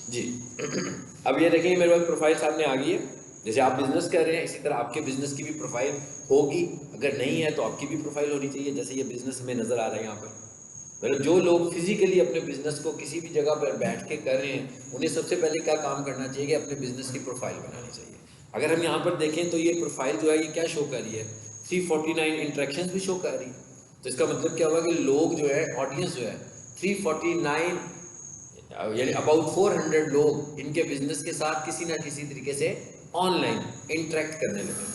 जी। अब ये देखिए मेरे पास प्रोफाइल सामने आ गई है। जैसे आप बिजनेस कर रहे हैं इसी तरह आपके बिजनेस की भी प्रोफाइल होगी। अगर नहीं है तो आपकी भी प्रोफाइल होनी चाहिए, जैसे ये बिजनेस में नजर आ रहा है यहाँ पर। मतलब जो लोग फिजिकली अपने बिजनेस को किसी भी जगह पर बैठ के कर रहे हैं उन्हें सबसे पहले क्या काम करना चाहिए कि अपने बिजनेस की प्रोफाइल बनानी चाहिए। अगर हम यहाँ पर देखें तो ये प्रोफाइल जो है ये क्या शो कर रही है, 349 इंट्रैक्शन भी शो कर रही है। तो इसका मतलब क्या हुआ कि लोग जो है, ऑडियंस जो है 349 यानी अबाउट 400 लोग इनके बिजनेस के साथ किसी ना किसी तरीके से ऑनलाइन इंटरेक्ट करने लगे।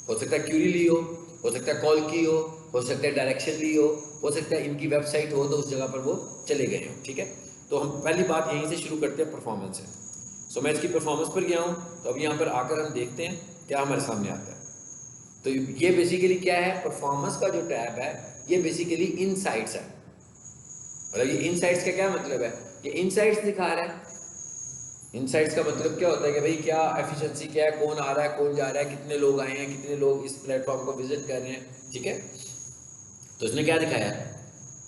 हो सकता है क्यूरी ली हो सकता है कॉल की हो सकता है डायरेक्शन ली हो सकता है इनकी वेबसाइट हो तो उस जगह पर वो चले गए हो। ठीक है, तो हम पहली बात यहीं से शुरू करते हैं, परफॉर्मेंस से। सो मैं इसकी परफॉर्मेंस पर गया हूँ, तो अब यहाँ पर आकर हम देखते हैं क्या हमारे सामने आता है। तो ये बेसिकली क्या है, परफॉर्मेंस का जो टैब है ये बेसिकली इनसाइट्स है। मतलब ये इनसाइट्स का क्या मतलब है, ये इनसाइट्स दिखा रहा है। इनसाइट्स का मतलब क्या होता है कि भाई क्या एफिशिएंसी क्या है, कौन आ रहा है कौन जा रहा है, कितने लोग आए हैं, कितने लोग इस प्लेटफॉर्म को विजिट कर रहे हैं। ठीक है, तो इसने क्या दिखाया है,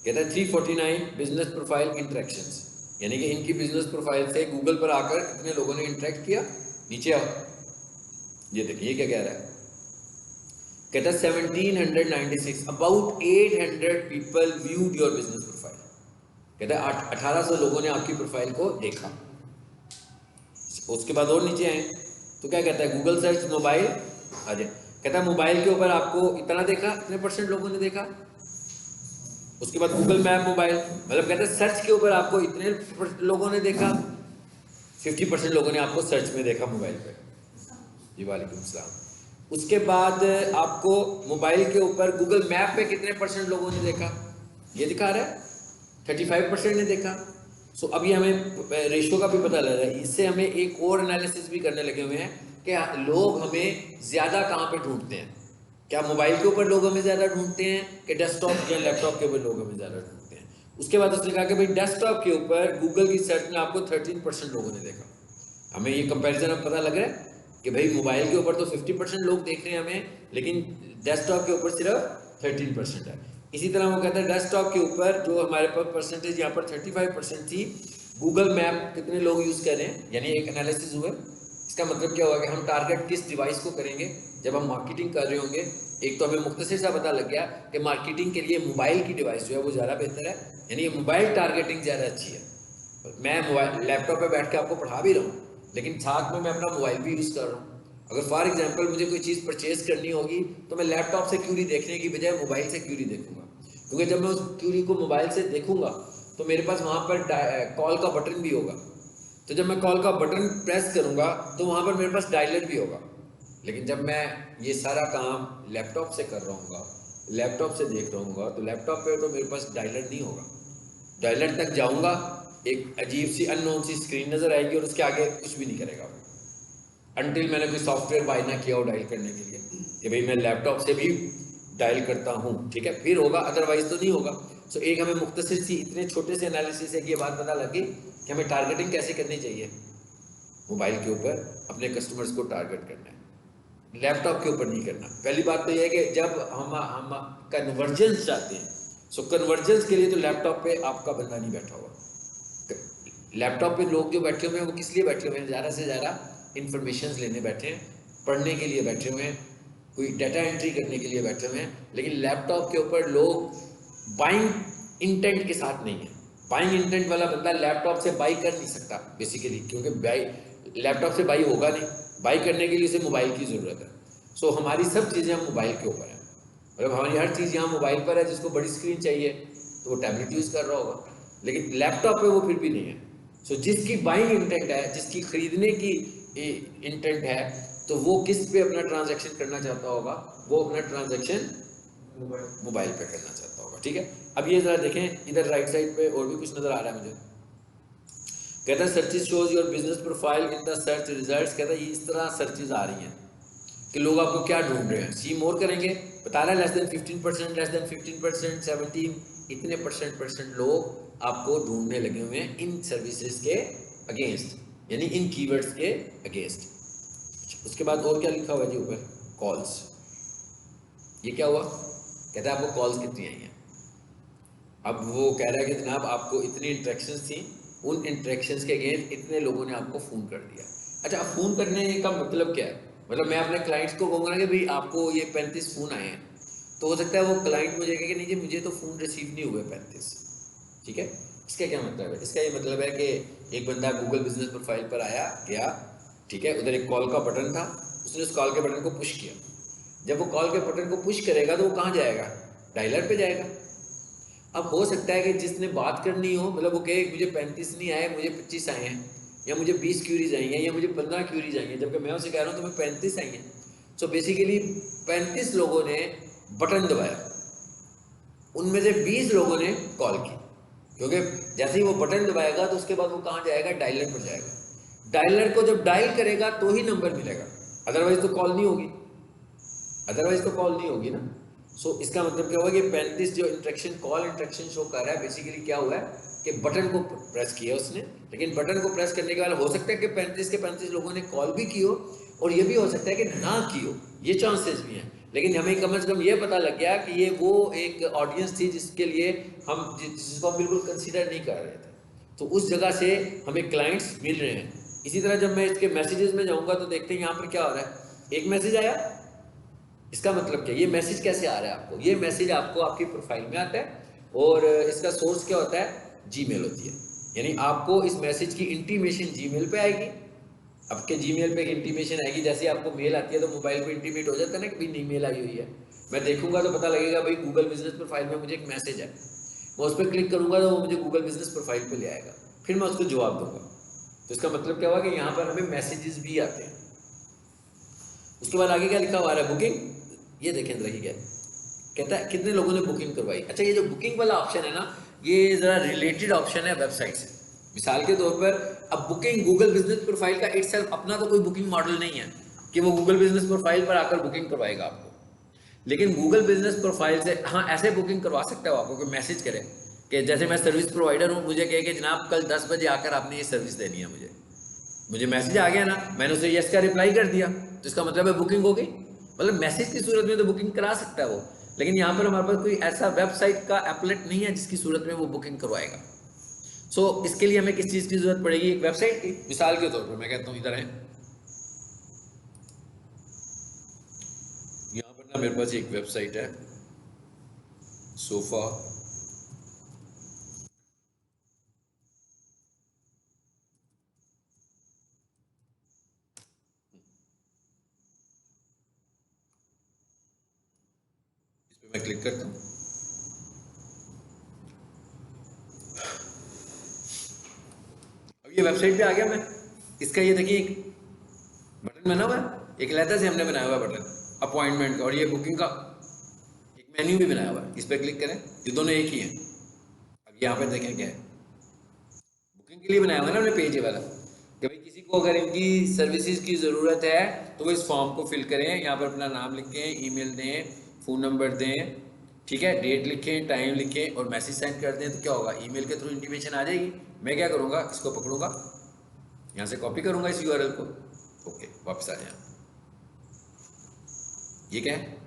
कहता है 349 बिजनेस प्रोफाइल इंटरेक्शंस, यानी कि इनकी बिजनेस प्रोफाइल से गूगल पर आकर कितने लोगों ने इंटरेक्ट किया। नीचे आओ, ये देखिए क्या कह रहा है, कहता है 1796 about 800 people viewed your business profile. कहता है 1800 लोगों ने आपकी प्रोफाइल को देखा। उसके बाद और नीचे आए तो क्या कहता है, गूगल सर्च मोबाइल आ जाए, कहता है मोबाइल के ऊपर आपको इतना देखा, इतने परसेंट लोगों ने देखा। उसके बाद गूगल मैप मोबाइल, मतलब कहता है सर्च के ऊपर आपको इतने लोगों ने देखा, 50% लोगों ने आपको सर्च में देखा मोबाइल पे। जी वालेकुम सलाम। उसके बाद आपको मोबाइल के ऊपर गूगल मैप पे कितने परसेंट लोगों ने देखा, ये दिखा रहा है 35% ने देखा। सो अभी हमें रेशो का भी पता लग रहा है, इससे हमें एक और एनालिसिस भी करने लगे हुए हैं कि लोग हमें ज़्यादा कहाँ पे ढूंढते हैं। क्या मोबाइल के ऊपर लोग हमें ज़्यादा ढूंढते हैं कि डेस्कटॉप या लैपटॉप के ऊपर लोग हमें ज़्यादा ढूंढते हैं। उसके बाद उसने कहा कि भाई डेस्कटॉप के ऊपर गूगल की सर्च में आपको 13% लोगों ने देखा। हमें ये कंपैरिजन अब पता लग रहा है कि भाई मोबाइल के ऊपर तो 50% लोग देख रहे हैं हमें, लेकिन डेस्कटॉप के ऊपर सिर्फ 13% है। इसी तरह वो कहता है डेस्कटॉप के ऊपर जो हमारे पास परसेंटेज यहाँ पर 35% थी, गूगल मैप कितने लोग यूज़ कर रहे हैं, यानी एक एनालिसिस हुआ। इसका मतलब क्या हुआ कि हम टारगेट किस डिवाइस को करेंगे जब हम मार्केटिंग कर रहे होंगे। एक तो हमें मुख्तसर सा पता लग गया कि मार्केटिंग के लिए मोबाइल की डिवाइस जो है वो ज़्यादा बेहतर है, यानी ये मोबाइल टारगेटिंग ज़्यादा अच्छी है। मैं मोबाइल लैपटॉप पे बैठ के आपको पढ़ा भी रहा हूँ, लेकिन साथ में मैं अपना मोबाइल भी यूज़ कर रहा हूँ। अगर फॉर एग्जांपल मुझे कोई चीज़ परचेज करनी होगी तो मैं लैपटॉप से क्यूरी देखने की बजाय मोबाइल से क्यूरी देखूंगा, क्योंकि जब मैं उस क्यूरी को मोबाइल से देखूंगा तो मेरे पास वहाँ पर कॉल का बटन भी होगा। तो जब मैं कॉल का बटन प्रेस करूँगा तो वहाँ पर मेरे पास डायलर भी होगा। लेकिन जब मैं ये सारा काम लैपटॉप से कर रहा हूँ, लैपटॉप से देख रहा हूँ, तो लैपटॉप पे तो मेरे पास डायलर नहीं होगा। डायलर तक जाऊंगा, एक अजीब सी अननोन सी स्क्रीन नजर आएगी और उसके आगे कुछ भी नहीं करेगा वो, अनटिल मैंने कोई सॉफ्टवेयर बाय ना किया हो डायल करने के लिए कि भाई मैं लैपटॉप से भी डायल करता हूँ। ठीक है, फिर होगा, अदरवाइज तो नहीं होगा। सो एक हमें मुख्तसर सी इतने छोटे से एनालिसिस है कि ये बात पता लगी कि हमें टारगेटिंग कैसे करनी चाहिए। मोबाइल के ऊपर अपने कस्टमर्स को टारगेट करना है, लैपटॉप के ऊपर नहीं करना। पहली बात तो यह है कि जब हम कन्वर्जेंस चाहते हैं, सो कन्वर्जेंस के लिए तो लैपटॉप पे आपका बंदा नहीं बैठा हुआ। लैपटॉप पे लोग जो बैठे हुए हैं वो किस लिए बैठे हुए हैं, ज़्यादा से ज़्यादा इंफॉर्मेशन लेने बैठे हैं, पढ़ने के लिए बैठे हुए हैं, कोई डाटा एंट्री करने के लिए बैठे हुए हैं। लेकिन लैपटॉप के ऊपर लोग बाइंग इंटेंट के साथ नहीं है। बाइंग इंटेंट वाला बंदा लैपटॉप से बाई कर नहीं सकता बेसिकली, क्योंकि बाई लैपटॉप से बाई होगा नहीं। बाई करने के लिए उसे मोबाइल की ज़रूरत है। सो हमारी सब चीज़ें हम मोबाइल के ऊपर हैं, मतलब हमारी हर चीज़ यहाँ मोबाइल पर है। जिसको बड़ी स्क्रीन चाहिए तो वो टैबलेट यूज़ कर रहा होगा, लेकिन लैपटॉप पे वो फिर भी नहीं है। सो जिसकी बाइंग इंटेंट है, जिसकी खरीदने की इंटेंट है, तो वो किस पे अपना ट्रांजैक्शन करना चाहता होगा, वो अपना ट्रांजैक्शन मोबाइल पे करना चाहता होगा। ठीक है, अब ये जरा देखें इधर राइट साइड पे और भी कुछ नजर आ रहा है मुझे। कहता है searches shows your business profile in the search results. कहता है इस तरह सर्चेज आ रही हैं कि लोग आपको क्या ढूंढ रहे हैं। सी मोर करेंगे, बता रहा है लेस देन 15%, लेस देन 15%, 17, इतने परसेंट लोग आपको ढूंढने लगे हुए हैं इन सर्विसेज के अगेंस्ट, यानी इन कीवर्ड्स के अगेंस्ट। उसके बाद और क्या लिखा हुआ है जी ऊपर, कॉल्स। ये क्या हुआ, कहता है आपको कॉल्स कितनी आई हैं। अब वो कह रहा है कि जनाब आपको इतनी इंट्रैक्शंस थी उन इंटरेक्शंस के अगेंस्ट इतने लोगों ने आपको फ़ोन कर दिया। अच्छा, अब फ़ोन करने का मतलब क्या है? मतलब मैं अपने क्लाइंट्स को कहूँगा ना कि भाई आपको ये 35 फ़ोन आए हैं, तो हो सकता है वो क्लाइंट मुझे कहे कि नहीं जी मुझे तो फ़ोन रिसीव नहीं हुए 35। ठीक है, इसका क्या मतलब है? इसका ये मतलब है कि एक बंदा गूगल बिजनेस प्रोफाइल पर आया गया, ठीक है, उधर एक कॉल का बटन था, उसने उस कॉल के बटन को पुश किया। जब वो कॉल के बटन को पुश करेगा तो वो कहाँ जाएगा? डायलर पे जाएगा। अब हो सकता है कि जिसने बात करनी हो, मतलब वो कहे मुझे 35 नहीं आए, मुझे 25 आए हैं, या मुझे 20 क्यूरीज आई हैं, या मुझे 15 क्यूरीज आई हैं, जबकि मैं उसे कह रहा हूँ तुम्हें 35 आई हैं। सो बेसिकली 35 लोगों ने बटन दबाया, उनमें से 20 लोगों ने कॉल की, क्योंकि जैसे ही वो बटन दबाएगा तो उसके बाद वो कहाँ जाएगा? डायलर पर जाएगा। डायलर को जब डायल करेगा तो ही नंबर मिलेगा, अदरवाइज तो कॉल नहीं होगी, अदरवाइज तो कॉल नहीं होगी ना। सो इसका मतलब क्या हुआ कि 35 जो इंट्रैक्शन, कॉल इंट्रैक्शन शो कर रहा है, बेसिकली क्या हुआ है कि बटन को प्रेस किया उसने, लेकिन बटन को प्रेस करने के बाद हो सकता है कि 35 के 35 लोगों ने कॉल भी की हो, और ये भी हो सकता है कि ना की हो, ये चांसेस भी हैं। लेकिन हमें कम से कम ये पता लग गया कि ये वो एक ऑडियंस थी जिसके लिए हम जिसको हम बिल्कुल कंसीडर नहीं कर रहे थे, तो उस जगह से हमें क्लाइंट्स मिल रहे हैं। इसी तरह जब मैं इसके मैसेजेस में जाऊंगा तो देखते हैं यहाँ पर क्या हो रहा है। एक मैसेज आया, इसका मतलब क्या? ये मैसेज कैसे आ रहा है आपको? ये मैसेज आपको आपकी प्रोफाइल में आता है, और इसका सोर्स क्या होता है? जीमेल होती है। यानी आपको इस मैसेज की इंटीमेशन जीमेल पे आएगी, आपके जीमेल पे एक इंटीमेशन आएगी। जैसे आपको मेल आती है तो मोबाइल पे इंटीमेट हो जाता है ना कि भाई नई मेल आई हुई है। मैं देखूंगा तो पता लगेगा भाई गूगल बिजनेस प्रोफाइल में मुझे एक मैसेज है, मैं उस पर क्लिक करूंगा तो वो मुझे गूगल बिजनेस प्रोफाइल पे ले आएगा, फिर मैं उसको जवाब दूंगा। तो इसका मतलब क्या हुआ कि यहाँ पर हमें मैसेजेस भी आते हैं। उसके बाद आगे क्या लिखा हुआ है? बुकिंग। ये देखें जरा, क्या कहता है, कितने लोगों ने बुकिंग करवाई। अच्छा, ये जो बुकिंग वाला ऑप्शन है ना, ये ज़रा रिलेटेड ऑप्शन है वेबसाइट से। मिसाल के तौर पर अब बुकिंग गूगल बिजनेस प्रोफाइल का इटसेल्फ अपना तो कोई बुकिंग मॉडल नहीं है कि वो गूगल बिजनेस प्रोफाइल पर आकर बुकिंग करवाएगा आपको, लेकिन गूगल बिजनेस प्रोफाइल से हाँ ऐसे बुकिंग करवा सकता है आपको। कोई मैसेज करे कि जैसे मैं सर्विस प्रोवाइडर हूँ, मुझे कहे कि जनाब कल 10 बजे आकर आपने ये सर्विस देनी है, मुझे मैसेज आ गया ना, मैंने उसे यस का रिप्लाई कर दिया, तो इसका मतलब है बुकिंग हो गई। मतलब मैसेज की सूरत में तो बुकिंग करा सकता है वो, लेकिन यहाँ पर हमारे पास कोई ऐसा वेबसाइट का एप्लेट नहीं है जिसकी सूरत में वो बुकिंग करवाएगा। सो इसके लिए हमें किस चीज़ की जरूरत पड़ेगी? एक वेबसाइट की। मिसाल के तौर पर मैं कहता हूँ इधर है, यहाँ पर ना मेरे पास एक वेबसाइट है, सोफा। इस पर मैं क्लिक करता हूँ। अब ये वेबसाइट पे आ गया मैं। इसका ये देखिए एक बटन बना हुआ है, एक लैदर से हमने बनाया हुआ बटन अपॉइंटमेंट का, और ये बुकिंग का एक मेन्यू भी बनाया हुआ है। इस पर क्लिक करें, ये दोनों एक ही हैं। अब यहाँ पे देखें क्या है, बुकिंग के लिए बनाया हुआ है ना हमने पेज ये वाला, कि भाई किसी को अगर इनकी सर्विसेज की ज़रूरत है तो वो इस फॉर्म को फिल करें, यहाँ पर अपना नाम लिखें, ईमेल दें, फ़ोन नंबर दें, ठीक है, डेट लिखें, टाइम लिखें, और मैसेज सेंड कर दें। तो क्या होगा? ईमेल के थ्रू इंटीमेशन आ जाएगी। मैं क्या करूँगा, इसको पकड़ूंगा, यहाँ से कॉपी करूँगा इस यूआरएल को, ओके वापस आ जाए। ये क्या है?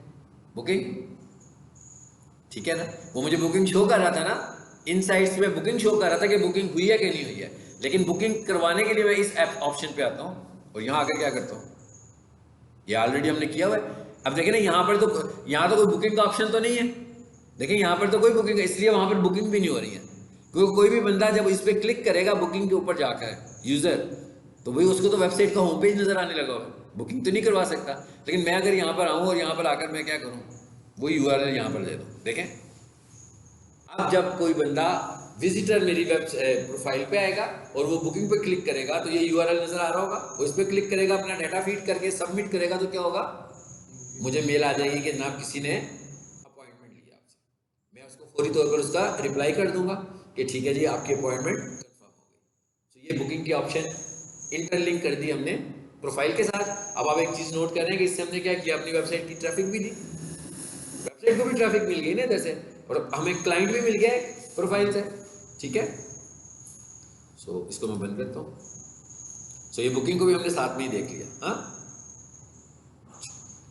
बुकिंग, ठीक है ना। वो मुझे बुकिंग शो कर रहा था ना, इन साइट्स में बुकिंग शो कर रहा था कि बुकिंग हुई है कि नहीं हुई है, लेकिन बुकिंग करवाने के लिए मैं इस ऐप ऑप्शन पे आता हूँ और यहाँ आकर क्या करता हूँ, ये ऑलरेडी हमने किया हुआ है। अब देखिए ना, यहाँ पर तो, यहाँ तो कोई बुकिंग का ऑप्शन तो नहीं है। देखिए यहाँ पर तो कोई बुकिंग, इसलिए वहाँ पर बुकिंग भी नहीं हो रही है, क्योंकि कोई भी बंदा जब इस पर क्लिक करेगा बुकिंग के ऊपर जाकर यूज़र, तो भाई उसको तो वेबसाइट का होम पेज नज़र आने लगा हुआ, बुकिंग तो नहीं करवा सकता। लेकिन मैं अगर यहाँ पर आऊँ और यहाँ पर आकर मैं क्या करूँ, वो यूआरएल यहाँ पर दे दूँ, देखें। अब जब कोई बंदा विजिटर मेरी वेब प्रोफाइल पे आएगा और वो बुकिंग पे क्लिक करेगा तो ये यूआरएल नजर आ रहा होगा, वो इस पे क्लिक करेगा, अपना डाटा फीड करके सबमिट करेगा, तो क्या होगा, मुझे मेल आ जाएगी कि जनाब किसी ने अपॉइंटमेंट लिया आपसे। मैं उसको फौरी तौर पर उसका रिप्लाई कर दूंगा कि ठीक है जी, आपकी अपॉइंटमेंट कंफर्म हो गई। तो ये बुकिंग के ऑप्शन इंटरलिंक कर दी हमने प्रोफाइल के साथ। अब आप एक चीज नोट करें कि इससे हमने क्या किया, अपनी वेबसाइट की ट्रैफिक भी दी, वेबसाइट को भी ट्रैफिक मिल गई ना इधर से, और हमें क्लाइंट भी मिल गया प्रोफाइल से, ठीक है। सो इसको मैं बंद करता हूँ। सो ये बुकिंग को भी हमने साथ में ही देख लिया। हाँ,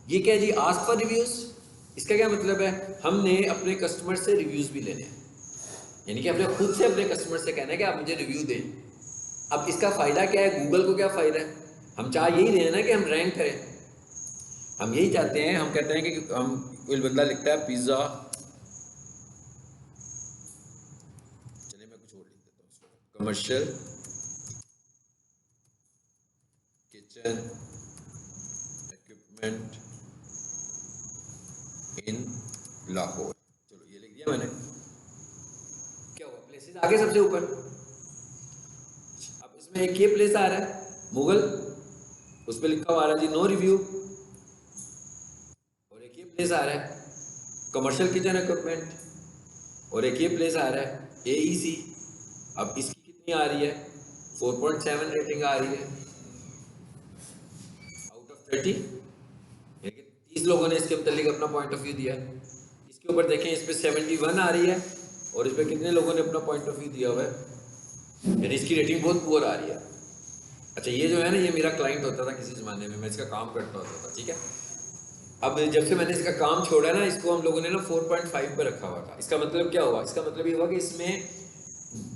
ये क्या है जी, आस्क फॉर रिव्यूज। इसका क्या मतलब है, हमने अपने कस्टमर से रिव्यूज भी लेने हैं। यानी कि अपने खुद से अपने कस्टमर से कहना है कि आप मुझे रिव्यू दें। अब इसका फ़ायदा क्या है, गूगल को क्या फ़ायदा है, हम चाह यही रहे हैं ना कि हम रैंक करें, हम यही चाहते हैं। हम कहते हैं कि हम, कोई बंदा लिखता है पिज़्ज़ा, चलिए मैं कुछ और लिख देता हूँ, कमर्शियल किचन इक्विपमेंट इन लाहौर, चलो ये लिख दिया मैंने। क्या हुआ, प्लेसेस आगे सबसे ऊपर। अब इसमें एक ये प्लेस आ रहा है गूगल, उस पर लिखा हुआ आ रहा है जी नो रिव्यू, और एक ये प्लेस आ रहा है कमर्शियल किचन इक्विपमेंट, और एक ये प्लेस आ रहा है AEC। अब इसकी कितनी आ रही है, 4.7 रेटिंग आ रही है आउट ऑफ 30, यानी कि 30 लोगों ने इसके मुतालिक अपना पॉइंट ऑफ व्यू दिया। इसके ऊपर देखें, इस पर 71 आ रही है, और इस पर कितने लोगों ने अपना पॉइंट ऑफ व्यू दिया हुआ है, यानी इसकी रेटिंग बहुत पुअर आ रही है। अच्छा, ये जो है ना, ये मेरा क्लाइंट होता था किसी ज़माने में, मैं इसका काम करता होता था, ठीक है। अब जब से मैंने इसका काम छोड़ा ना, इसको हम लोगों ने ना 4.5 पर रखा हुआ था। इसका मतलब क्या हुआ, इसका मतलब ये हुआ कि इसमें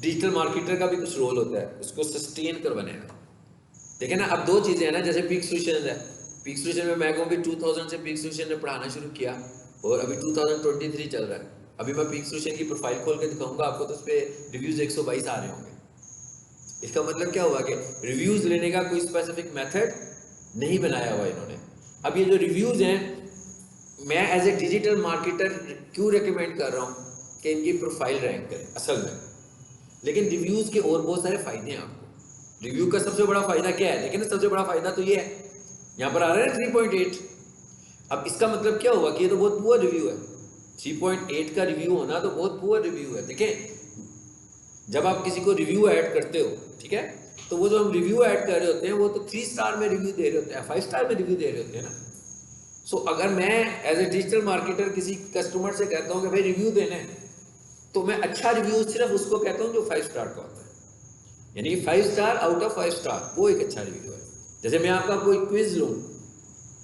डिजिटल मार्केटर का भी कुछ रोल होता है, उसको सस्टेन करवाने का। देखिए ना, अब दो चीज़ें हैं ना, जैसे पीक सोल्यूशन है, पीक सोल्यूशन में मैं कहूँ कि 2000 से पीक सोल्यूशन ने पढ़ाना शुरू किया, और अभी 2023 चल रहा है। अभी मैं पीक सोल्यूशन की प्रोफाइल खोल के दिखाऊंगा आपको, तो उस पर रिव्यूज़ 122 आ रहे होंगे। इसका मतलब क्या हुआ कि रिव्यूज़ लेने का कोई स्पेसिफिक मेथड नहीं बनाया हुआ इन्होंने। अब ये जो रिव्यूज़ हैं, मैं एज ए डिजिटल मार्केटर क्यों रिकमेंड कर रहा हूँ कि इनकी प्रोफाइल रैंक करें असल में। लेकिन रिव्यूज़ के और बहुत सारे फ़ायदे हैं आपको। रिव्यू का सबसे बड़ा फ़ायदा क्या है, लेकिन सबसे बड़ा फ़ायदा तो ये है, यहाँ पर आ रहा है 3.8। अब इसका मतलब क्या हुआ कि ये तो बहुत पुअर रिव्यू है। 3.8 का रिव्यू होना तो बहुत पुअर रिव्यू है। देखें, जब आप किसी को रिव्यू ऐड करते हो, ठीक है, तो वो जो हम रिव्यू ऐड कर रहे होते हैं, वो तो 3 स्टार में रिव्यू दे रहे होते हैं, 5 स्टार में रिव्यू दे रहे होते हैं ना। सो अगर मैं एज ए डिजिटल मार्केटर किसी कस्टमर से कहता हूँ कि भाई रिव्यू देना है, तो मैं अच्छा रिव्यू सिर्फ उसको कहता हूँ जो 5 स्टार का होता है, यानी 5 स्टार आउट ऑफ 5 स्टार, वो एक अच्छा रिव्यू है। जैसे मैं आपका कोई क्विज लूँ,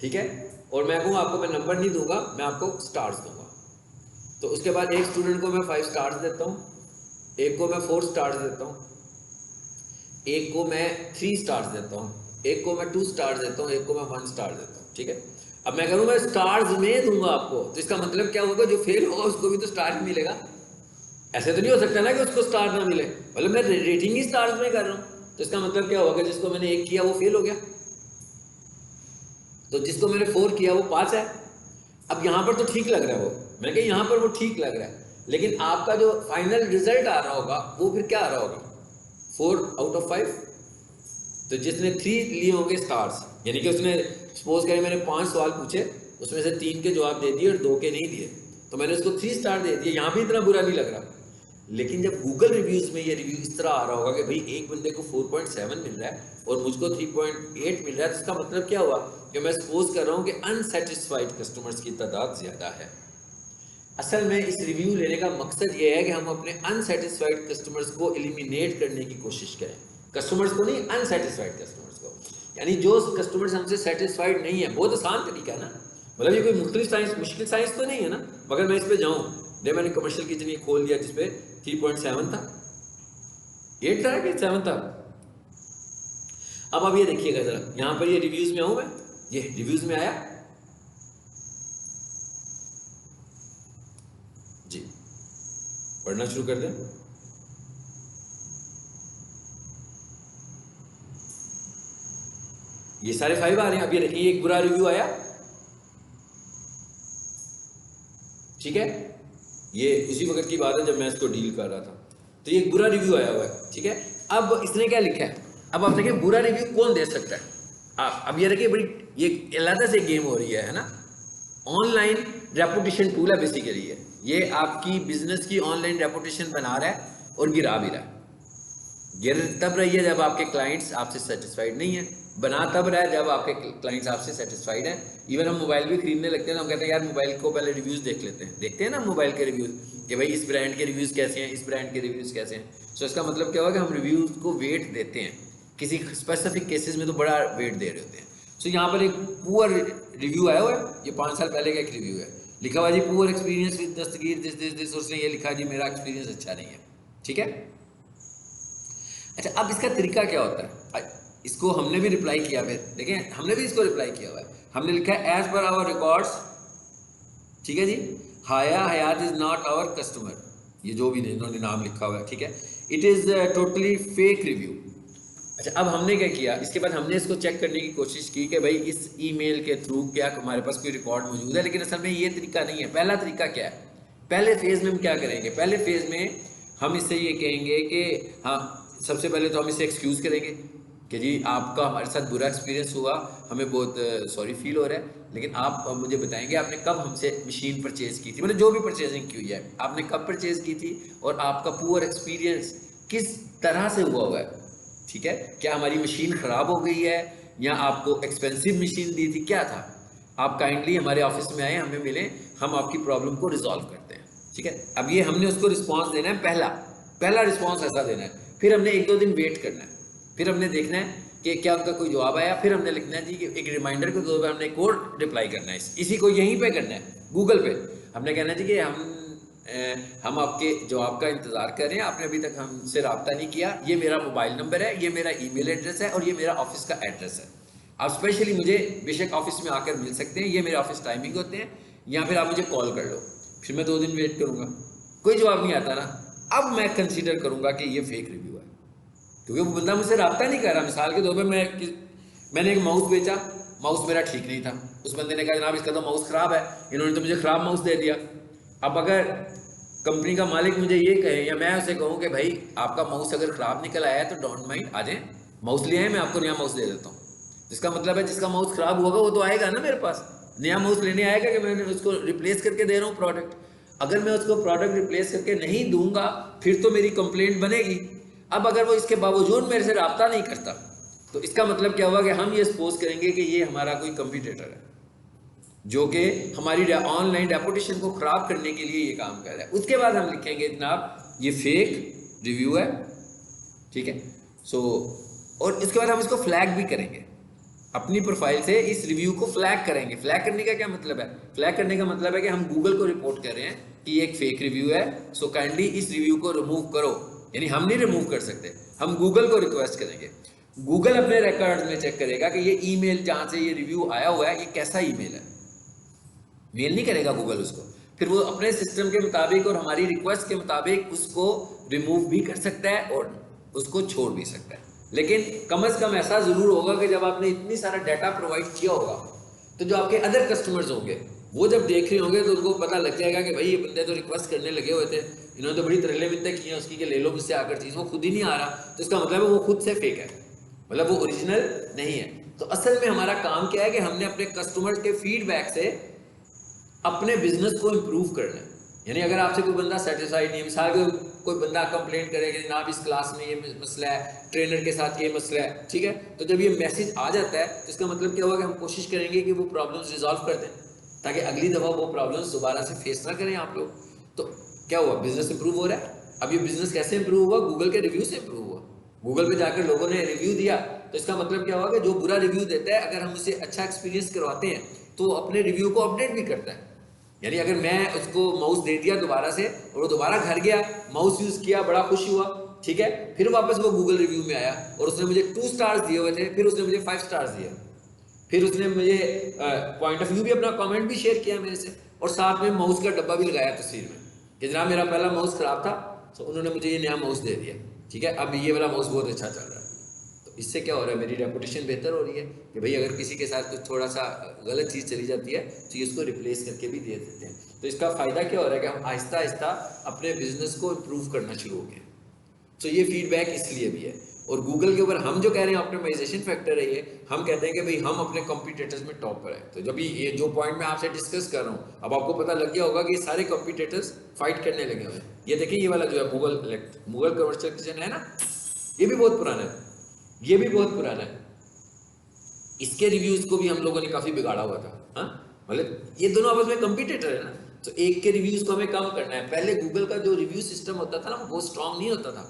ठीक है, और मैं कहूँ आपको मैं नंबर नहीं दूंगा, मैं आपको स्टार्स दूंगा, तो उसके बाद एक स्टूडेंट को मैं 5 स्टार्स देता हूँ, एक को मैं 4 स्टार्स देता हूँ, एक को मैं 3 स्टार्स देता हूँ, एक को मैं 2 स्टार्स देता हूँ, एक को मैं 1 स्टार देता हूँ, ठीक है। अब मैं करूँ मैं स्टार्स में दूंगा आपको, तो इसका मतलब क्या होगा, जो फेल होगा उसको भी तो स्टार ही मिलेगा। ऐसे तो नहीं हो सकता ना कि उसको स्टार ना मिले, मतलब मैं रेटिंग ही स्टार्स में कर रहा हूँ, तो इसका मतलब क्या होगा, जिसको मैंने 1 किया वो फेल हो गया, तो जिसको मैंने 4 किया वो 5 है। अब यहाँ पर तो ठीक लग रहा है वो, मैं कह यहाँ पर वो ठीक लग रहा है, लेकिन आपका जो फाइनल रिजल्ट आ रहा होगा वो फिर क्या आ रहा होगा, 4 आउट ऑफ 5। तो जिसने 3 लिए होंगे स्टार्स, यानी कि उसने सपोज करें मैंने 5 सवाल पूछे, उसमें से 3 के जवाब दे दिए और 2 के नहीं दिए, तो मैंने उसको 3 स्टार दे दिए, यहाँ भी इतना बुरा नहीं लग रहा। लेकिन जब गूगल रिव्यूज़ में ये रिव्यू इस तरह आ रहा होगा कि भाई एक बंदे को 4.7 मिल रहा है और मुझको 3.8 मिल रहा है, तो इसका मतलब क्या हुआ कि मैं सपोज कर रहा हूँ कि अनसेटिस्फाइड कस्टमर्स की तादाद ज़्यादा है। असल में इस रिव्यू लेने का मकसद ये है कि हम अपने अनसेटिस्फाइड कस्टमर्स को एलिमिनेट करने की कोशिश करें, कस्टमर्स को नहीं, अनसेटिस्फाइड कस्टमर्स को। यानी जो कस्टमर्स हमसे सेटिस्फाइड नहीं है, बहुत आसान तरीका है ना, मतलब ये कोई मुश्किल साइंस तो नहीं है ना। मगर मैं इस पर जाऊँ, दे मैंने कमर्शियल किचन ये खोल दिया जिसपे 3.7 था, 8 था कि 7 था। अब ये देखिएगा जरा, यहाँ पर ये रिव्यूज़ में आऊँ मैं, ये रिव्यूज़ में आया जी, पढ़ना शुरू कर दें। ये सारे 5 आ रहे हैं। अब ये देखिए एक बुरा रिव्यू आया, ठीक है, ये उसी वक्त की बात है जब मैं इसको डील कर रहा था, तो ये एक बुरा रिव्यू आया हुआ है, ठीक है। अब इसने क्या लिखा है, अब आप देखिए बुरा रिव्यू कौन दे सकता है। आप अब ये देखिए, बड़ी ये अलग से गेम हो रही है ना। ऑनलाइन रेपुटेशन टूल है बेसिकली, ये आपकी बिजनेस की ऑनलाइन रेपुटेशन बना रहा है और गिरा भी रहा है। गिर तब रही है जब आपके क्लाइंट्स आपसे सेटिस्फाइड नहीं है, बना तब रहा है जब आपके क्लाइंट्स आपसे सेटिस्फाइड हैं। इवन हम मोबाइल भी खरीदने लगते हैं ना, हम कहते हैं यार मोबाइल को पहले रिव्यूज़ देख लेते हैं, देखते हैं ना मोबाइल के रिव्यूज़ कि भाई इस ब्रांड के रिव्यूज़ कैसे हैं, इस ब्रांड के रिव्यूज़ कैसे हैं। सो इसका मतलब क्या होगा कि हम रिव्यूज़ को वेट देते हैं, किसी स्पेसिफिक केसेस में तो बड़ा वेट दे रहे होते हैं। सो यहाँ पर एक पुअर रिव्यू आया हुआ है, ये 5 साल पहले का एक रिव्यू है, लिखा हुआ जी poor experience with Dastagir this, उसने ये लिखा जी मेरा एक्सपीरियंस अच्छा नहीं है। ठीक है। अच्छा, अब इसका तरीका क्या होता है? इसको हमने भी रिप्लाई किया, फिर देखें हमने भी इसको रिप्लाई किया हुआ है। हमने लिखा है एज पर आवर रिकॉर्ड्स, ठीक है जी, हाया हयात इज नॉट आवर कस्टमर, ये जो भी इन्होंने नाम लिखा हुआ है, ठीक है, it is totally fake review. अच्छा, अब हमने क्या किया, इसके बाद हमने इसको चेक करने की कोशिश की कि भाई इस ईमेल के थ्रू क्या हमारे पास कोई रिकॉर्ड मौजूद है, लेकिन असल में ये तरीका नहीं है। पहला तरीका क्या है, पहले फेज में हम क्या करेंगे, पहले फेज में हम इससे ये कहेंगे कि हाँ, सबसे पहले तो हम इसे एक्सक्यूज़ करेंगे कि जी आपका हमारे साथ बुरा एक्सपीरियंस हुआ, हमें बहुत सॉरी फील हो रहा है, लेकिन आप मुझे बताएंगे आपने कब हमसे मशीन परचेज की थी, मतलब जो भी परचेजिंग की हुई है आपने कब परचेज की थी और आपका पुअर एक्सपीरियंस किस तरह से हुआ है, ठीक है, क्या हमारी मशीन ख़राब हो गई है या आपको एक्सपेंसिव मशीन दी थी, क्या था। आप काइंडली हमारे ऑफिस में आए, हमें मिलें, हम आपकी प्रॉब्लम को रिजॉल्व करते हैं, ठीक है। अब ये हमने उसको रिस्पॉन्स देना है, पहला रिस्पॉन्स ऐसा देना है। फिर हमने 1-2 दिन वेट करना है, फिर हमने देखना है कि क्या उनका कोई जवाब आया, फिर हमने लिखना है जी कि एक रिमाइंडर के तौर पर हमने एक और रिप्लाई करना है, इसी को यहीं पे करना है, गूगल पे हमने कहना है जी कि हम आपके जवाब का इंतज़ार कर रहे हैं, आपने अभी तक हमसे रब्ता नहीं किया, ये मेरा मोबाइल नंबर है, ये मेरा ईमेल एड्रेस है और ये मेरा ऑफिस का एड्रेस है। आप स्पेशली मुझे बेशक ऑफिस में आकर मिल सकते हैं, ये मेरे ऑफिस टाइमिंग होते हैं, या फिर आप मुझे कॉल कर लो। फिर मैं 2 दिन वेट करूँगा, कोई जवाब नहीं आता ना, अब मैं कंसीडर करूँगा कि ये फेक रिव्यू है, क्योंकि वो बंदा मुझसे रब्ता नहीं कर रहा। मिसाल के तौर पर मैंने एक माउस बेचा, माउस मेरा ठीक नहीं था, उस बंदे ने कहा जनाब इसका तो माउस ख़राब है, इन्होंने तो मुझे ख़राब माउस दे दिया। अब अगर कंपनी का मालिक मुझे ये कहे या मैं उसे कहूँ कि भाई आपका माउस अगर ख़राब निकल आया है तो डोंट माइंड, आ जाए माउस ले आए, मैं आपको नया माउस दे देता हूँ, इसका मतलब है जिसका माउस ख़राब होगा वो तो आएगा ना मेरे पास, नया माउस लेने आएगा कि मैं उसको रिप्लेस करके दे रहा हूँ प्रोडक्ट। अगर मैं उसको प्रोडक्ट रिप्लेस करके नहीं दूंगा फिर तो मेरी कंप्लेंट बनेगी। अब अगर वो इसके बावजूद मेरे से रब्ता नहीं करता तो इसका मतलब क्या हुआ कि हम ये सपोज करेंगे कि ये हमारा कोई कंपटीटर है जो कि हमारी ऑनलाइन रेपुटेशन को ख़राब करने के लिए ये काम कर रहा है। उसके बाद हम लिखेंगे जनाब ये फेक रिव्यू है, ठीक है। और इसके बाद हम इसको फ्लैग भी करेंगे, अपनी प्रोफाइल से इस रिव्यू को फ्लैग करेंगे। फ्लैग करने का क्या मतलब है, फ्लैग करने का मतलब है कि हम गूगल को रिपोर्ट कर रहे हैं कि ये एक फेक रिव्यू है, सो काइंडली इस रिव्यू को रिमूव करो। यानी हम नहीं रिमूव कर सकते, हम गूगल को रिक्वेस्ट करेंगे, गूगल अपने रिकॉर्ड में चेक करेगा कि ये ईमेल जहाँ से ये रिव्यू आया हुआ है ये कैसा ईमेल है, मेल नहीं करेगा गूगल उसको, फिर वो अपने सिस्टम के मुताबिक और हमारी रिक्वेस्ट के मुताबिक उसको रिमूव भी कर सकता है और उसको छोड़ भी सकता है। लेकिन कम से कम ऐसा ज़रूर होगा कि जब आपने इतनी सारा डाटा प्रोवाइड किया होगा तो जो आपके अदर कस्टमर्स होंगे वो जब देख रहे होंगे तो उनको पता लग जाएगा कि भाई ये बंदे तो रिक्वेस्ट करने लगे हुए थे, इन्होंने तो बड़ी तरले मिन्नतें की हैं उसकी कि ले लो मुझसे आकर चीज़, वो खुद ही नहीं आ रहा, तो इसका मतलब है वो खुद से फेक है, मतलब वो ओरिजिनल नहीं है। तो असल में हमारा काम क्या है कि हमने अपने कस्टमर्स के फीडबैक से अपने बिजनेस को इम्प्रूव करना है। यानी अगर आपसे कोई बंदा सेटिस्फाइड नहीं है, मिसाल के कोई बंदा कंप्लेंट करे कि जनाब इस क्लास में ये मसला है, ट्रेनर के साथ ये मसला है, ठीक है, तो जब ये मैसेज आ जाता है तो इसका मतलब क्या हुआ कि हम कोशिश करेंगे कि वो प्रॉब्लम्स रिजॉल्व कर दें ताकि अगली दफ़ा वो प्रॉब्लम्स दोबारा से फेस ना करें आप लोग। तो क्या हुआ, बिजनेस इंप्रूव हो रहा है। अब ये बिजनेस कैसे इंप्रूव हुआ, गूगल के रिव्यू से इंप्रूव हुआ। गूगल पे जाकर लोगों ने रिव्यू दिया तो इसका मतलब क्या हुआ कि जो बुरा रिव्यू देता है अगर हम उसे अच्छा एक्सपीरियंस करवाते हैं तो वो अपने रिव्यू को अपडेट भी करता है। यानी अगर मैं उसको माउस दे दिया दोबारा से और वो दोबारा घर गया, माउस यूज़ किया, बड़ा खुश हुआ, ठीक है, फिर वापस वो गूगल रिव्यू में आया और उसने मुझे 2 स्टार्स दिए हुए थे, फिर उसने मुझे 5 स्टार्स दिया, फिर उसने मुझे पॉइंट ऑफ व्यू भी अपना कमेंट भी शेयर किया मेरे से और साथ में माउस का डब्बा भी लगाया तस्वीर में कि जनाब मेरा पहला माउस ख़राब था तो उन्होंने मुझे ये नया माउस दे दिया, ठीक है, अब ये वाला माउस बहुत अच्छा चल रहा है। तो इससे क्या हो रहा है, मेरी रेपुटेशन बेहतर हो रही है कि भाई अगर किसी के साथ कुछ थोड़ा सा गलत चीज़ चली जाती है तो ये उसको रिप्लेस करके भी दे देते हैं। तो इसका फ़ायदा क्या हो रहा है कि हम आहिस्ता आहिस्ता अपने बिजनेस को इम्प्रूव करना शुरू हो गए। तो ये फीडबैक इसलिए भी है। और गूगल के ऊपर हम जो कह रहे हैं ऑप्टिमाइजेशन फैक्टर है ये, हम कहते हैं कि भाई हम अपने कॉम्पिटिटर्स में टॉप पर है। तो जब ये जो पॉइंट मैं आपसे डिस्कस कर रहा हूँ अब आपको पता लग गया होगा कि सारे कॉम्पिटिटर्स फाइट करने लगे हुए हैं। ये देखिए ये वाला जो है गूगल कमर्शियल किचन है ना, ये भी बहुत पुराना है, ये भी बहुत पुराना है, इसके रिव्यूज को भी हम लोगों ने काफ़ी बिगाड़ा हुआ था। हाँ, मतलब ये दोनों आपस में कंपटीटर है ना, तो एक के रिव्यूज को हमें कम करना है। पहले गूगल का जो रिव्यू सिस्टम होता था ना वो बहुत स्ट्रांग नहीं होता था,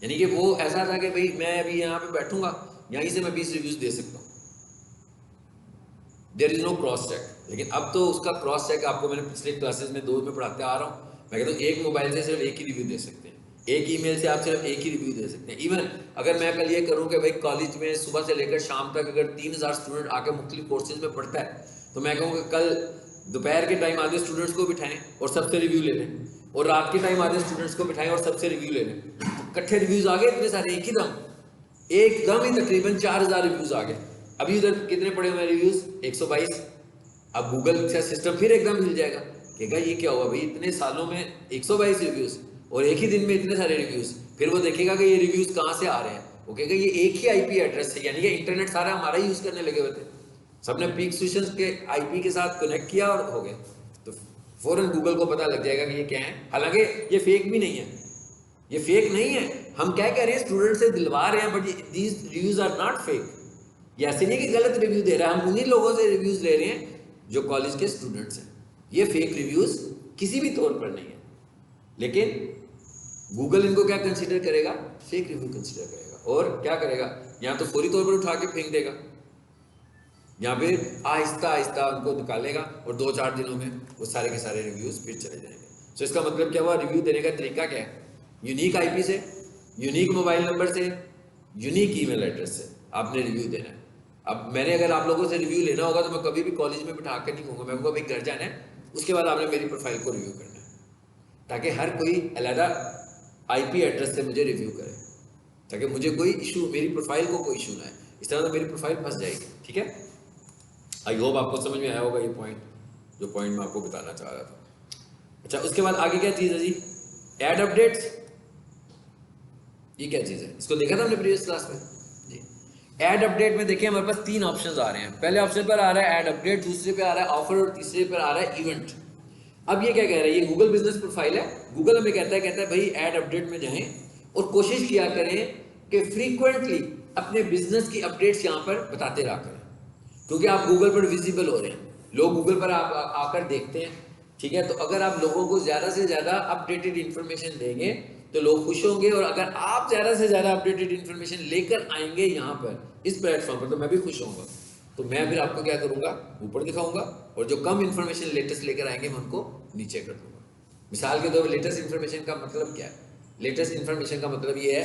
यानी कि वो ऐसा था कि भाई मैं अभी यहाँ पे बैठूंगा यहीं से मैं 20 रिव्यूज दे सकता हूँ, there is no cross check. लेकिन अब तो उसका क्रॉस चेक आपको मैंने पिछले क्लासेस में 2 में पढ़ाते आ रहा हूँ, मैं कहता हूँ एक मोबाइल से सिर्फ एक ही रिव्यू दे सकते हैं, एक ईमेल से आप सिर्फ एक ही रिव्यू दे सकते हैं। इवन अगर मैं कल ये करूं कि भाई कॉलेज में सुबह से लेकर शाम तक अगर 3000 स्टूडेंट आके मुख्तलिफ कोर्सेज में पढ़ता है, तो मैं कहूँगा कल दोपहर के टाइम आधे स्टूडेंट्स को बिठाएं और सबसे रिव्यू ले लें, और रात के टाइम आधे स्टूडेंट्स को बिठाएं और सबसे रिव्यू ले लें। इकट्ठे रिव्यूज आ गए इतने सारे एकदम ही तकरीबन 4000 रिव्यूज आ गए। अभी उधर कितने पड़े हुए रिव्यूज? 122। अब गूगल का सिस्टम फिर एकदम हिल जाएगा, कहेगा ये क्या हुआ भाई, इतने सालों में 122 रिव्यूज और एक ही दिन में इतने सारे रिव्यूज। फिर वो देखेगा कि ये रिव्यूज कहाँ से आ रहे हैं, वो कहेगा ये एक ही आईपी एड्रेस है, यानी कि इंटरनेट सारा हमारा ही यूज करने लगे हुए थे, सबने पीक स्टेशन के आईपी के साथ कनेक्ट किया और हो गया। तो फौरन गूगल को पता लग जाएगा कि ये क्या है। हालांकि ये फेक भी नहीं है, ये फेक नहीं है। हम क्या कह रहे हैं, स्टूडेंट से दिलवा रहे हैं, but these reviews are not fake. ये ऐसे नहीं कि गलत रिव्यू दे रहा है, हम उन्हीं लोगों से रिव्यूज ले रहे हैं जो कॉलेज के स्टूडेंट्स हैं। ये फेक रिव्यूज किसी भी तौर पर नहीं है, लेकिन गूगल इनको क्या कंसीडर करेगा? फेक रिव्यू कंसीडर करेगा। और क्या करेगा, या तो फौरी तौर पर उठा के फेंक देगा, या फिर आहिस्ता आहिस्ता उनको निकालेगा और 2-4 दिनों में वो सारे के सारे रिव्यूज फिर चले जाएंगे। तो इसका मतलब क्या हुआ, रिव्यू देने का तरीका क्या है? यूनिक आईपी से, यूनिक मोबाइल नंबर से, यूनिक ईमेल एड्रेस से आपने रिव्यू देना है। अब मैंने अगर आप लोगों से रिव्यू लेना होगा तो मैं कभी भी कॉलेज में बिठा कर नहीं कहूँगा, मैं कहूँगा भाई घर जाना है, उसके बाद आपने मेरी प्रोफाइल को रिव्यू करना है, ताकि हर कोई अलहदा आईपी एड्रेस से मुझे रिव्यू करे, ताकि मुझे कोई इशू, मेरी प्रोफाइल को कोई इशू ना है। इस तरह तो मेरी प्रोफाइल फंस जाएगी। ठीक है, आई होप आपको समझ में आया होगा ये पॉइंट, जो पॉइंट मैं आपको बताना चाह रहा था। अच्छा, उसके बाद आगे क्या चीज़ है जी? Add updates. ये क्या चीज़ है? इसको देखा था हमने प्रीवियस क्लास में जी। ऐड अपडेट में देखिए हमारे पास 3 ऑप्शंस आ रहे हैं। पहले ऑप्शन पर आ रहा है ऐड अपडेट, दूसरे पे आ रहा है ऑफर और तीसरे पर आ रहा है इवेंट। अब ये क्या कह रहा है, ये गूगल बिजनेस प्रोफाइल है। गूगल हमें कहता है भाई ऐड अपडेट में जाएं और कोशिश किया करें कि फ्रीक्वेंटली अपने बिजनेस की अपडेट्स यहाँ पर बताते रहा करें, क्योंकि आप गूगल पर विजिबल हो रहे हैं, लोग गूगल पर आप आकर देखते हैं। ठीक है, तो अगर आप लोगों को ज़्यादा से ज़्यादा अपडेटेड इन्फॉर्मेशन देंगे तो लोग खुश होंगे, और अगर आप ज़्यादा से ज़्यादा अपडेटेड इन्फॉर्मेशन लेकर आएंगे यहाँ पर इस प्लेटफॉर्म पर, तो मैं भी खुश होऊंगा। तो मैं फिर आपको क्या करूँगा, ऊपर दिखाऊंगा, और जो कम इन्फॉर्मेशन लेटेस्ट लेकर आएंगे मैं उनको नीचे कर दूंगा। मिसाल के तौर पर लेटेस्ट इन्फॉर्मेशन का मतलब क्या है? लेटेस्ट इन्फॉर्मेशन का मतलब ये है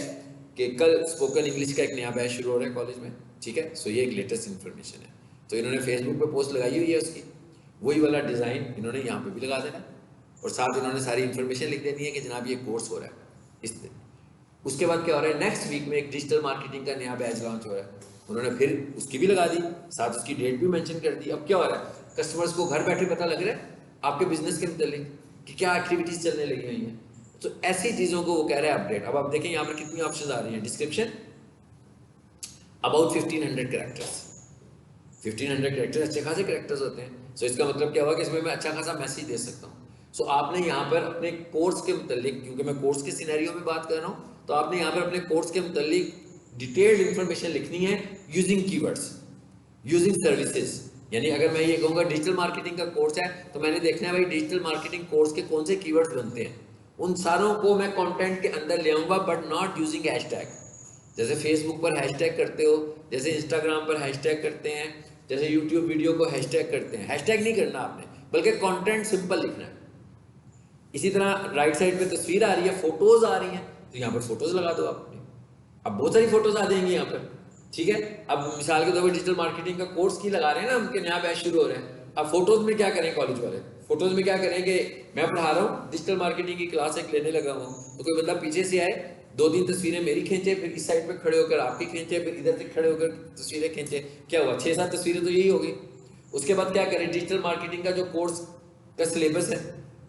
कि कल स्पोकन इंग्लिश का एक नया बैच शुरू हो रहा है कॉलेज में। ठीक है, सो ये एक लेटेस्ट इन्फॉर्मेशन है। तो इन्होंने फेसबुक पे पोस्ट लगाई हुई है, उसकी वही वाला डिज़ाइन इन्होंने यहाँ पे भी लगा देना, और साथ इन्होंने सारी इन्फॉर्मेशन लिख देनी है कि जनाब ये कोर्स हो रहा है इस दिन। उसके बाद क्या हो रहा है, नेक्स्ट वीक में एक डिजिटल मार्केटिंग का नया बैच लॉन्च हो रहा है, उन्होंने फिर उसकी भी लगा दी, साथ उसकी डेट भी मेंशन कर दी। अब क्या हो रहा है, कस्टमर्स को घर बैठे पता लग रहा है आपके बिजनेस के मतलब कि क्या एक्टिविटीज चलने लगी हुई हैं। तो ऐसी चीज़ों को वो कह रहा है अपडेट। अब आप देखें यहाँ पर कितनी ऑप्शन आ रही हैं। Description about 1500 characters. 1500 कैरेक्टर्स अच्छे खासे कैरेक्टर्स होते हैं। सो इसका मतलब क्या हुआ कि इसमें मैं अच्छा खासा मैसेज दे सकता हूँ। सो आपने यहाँ पर अपने कोर्स के मुतालिक, क्योंकि मैं कोर्स के सिनेरियो में बात कर रहा हूँ, तो आपने यहाँ पर अपने कोर्स के मुतालिक डिटेल्ड इंफॉर्मेशन लिखनी है यूजिंग कीवर्ड्स, यूजिंग सर्विसेज। यानी अगर मैं ये कहूँगा डिजिटल मार्केटिंग का कोर्स है, तो मैंने देखना है भाई डिजिटल मार्केटिंग कोर्स के कौन से कीवर्ड्स बनते हैं, उन सारों को मैं कंटेंट के अंदर ले आऊँगा, बट नॉट यूजिंग हैशटैग। जैसे फेसबुक पर हैशटैग करते हो, जैसे इंस्टाग्राम पर हैशटैग करते हैं, जैसे यूट्यूब वीडियो को हैशटैग करते हैं, हैशटैग नहीं करना आपने, बल्कि कंटेंट सिंपल लिखना है। इसी तरह राइट साइड पे तस्वीर आ रही है, फोटोज आ रही हैं, तो यहाँ पर फोटोज लगा दो आपने। अब बहुत सारी फोटोज आ जाएंगी यहाँ पर। ठीक है, अब मिसाल के तौर पर डिजिटल मार्केटिंग का कोर्स की लगा रहे हैं ना, उनके नया बैच शुरू हो रहे हैं। अब फोटोज में क्या करें कॉलेज वाले, फोटोज में क्या करें कि मैं पढ़ा रहा हूँ, डिजिटल मार्केटिंग की क्लास एक लेने लगा हूँ, तो कोई बंदा पीछे से आए, 2-3 तस्वीरें मेरी खींचे, फिर इस साइड पे खड़े होकर आपकी खींचे, फिर इधर से खड़े होकर तस्वीरें खींचे, क्या हुआ, 6-7 तस्वीरें तो यही होगी। उसके बाद क्या करें, डिजिटल मार्केटिंग का जो कोर्स का सिलेबस है,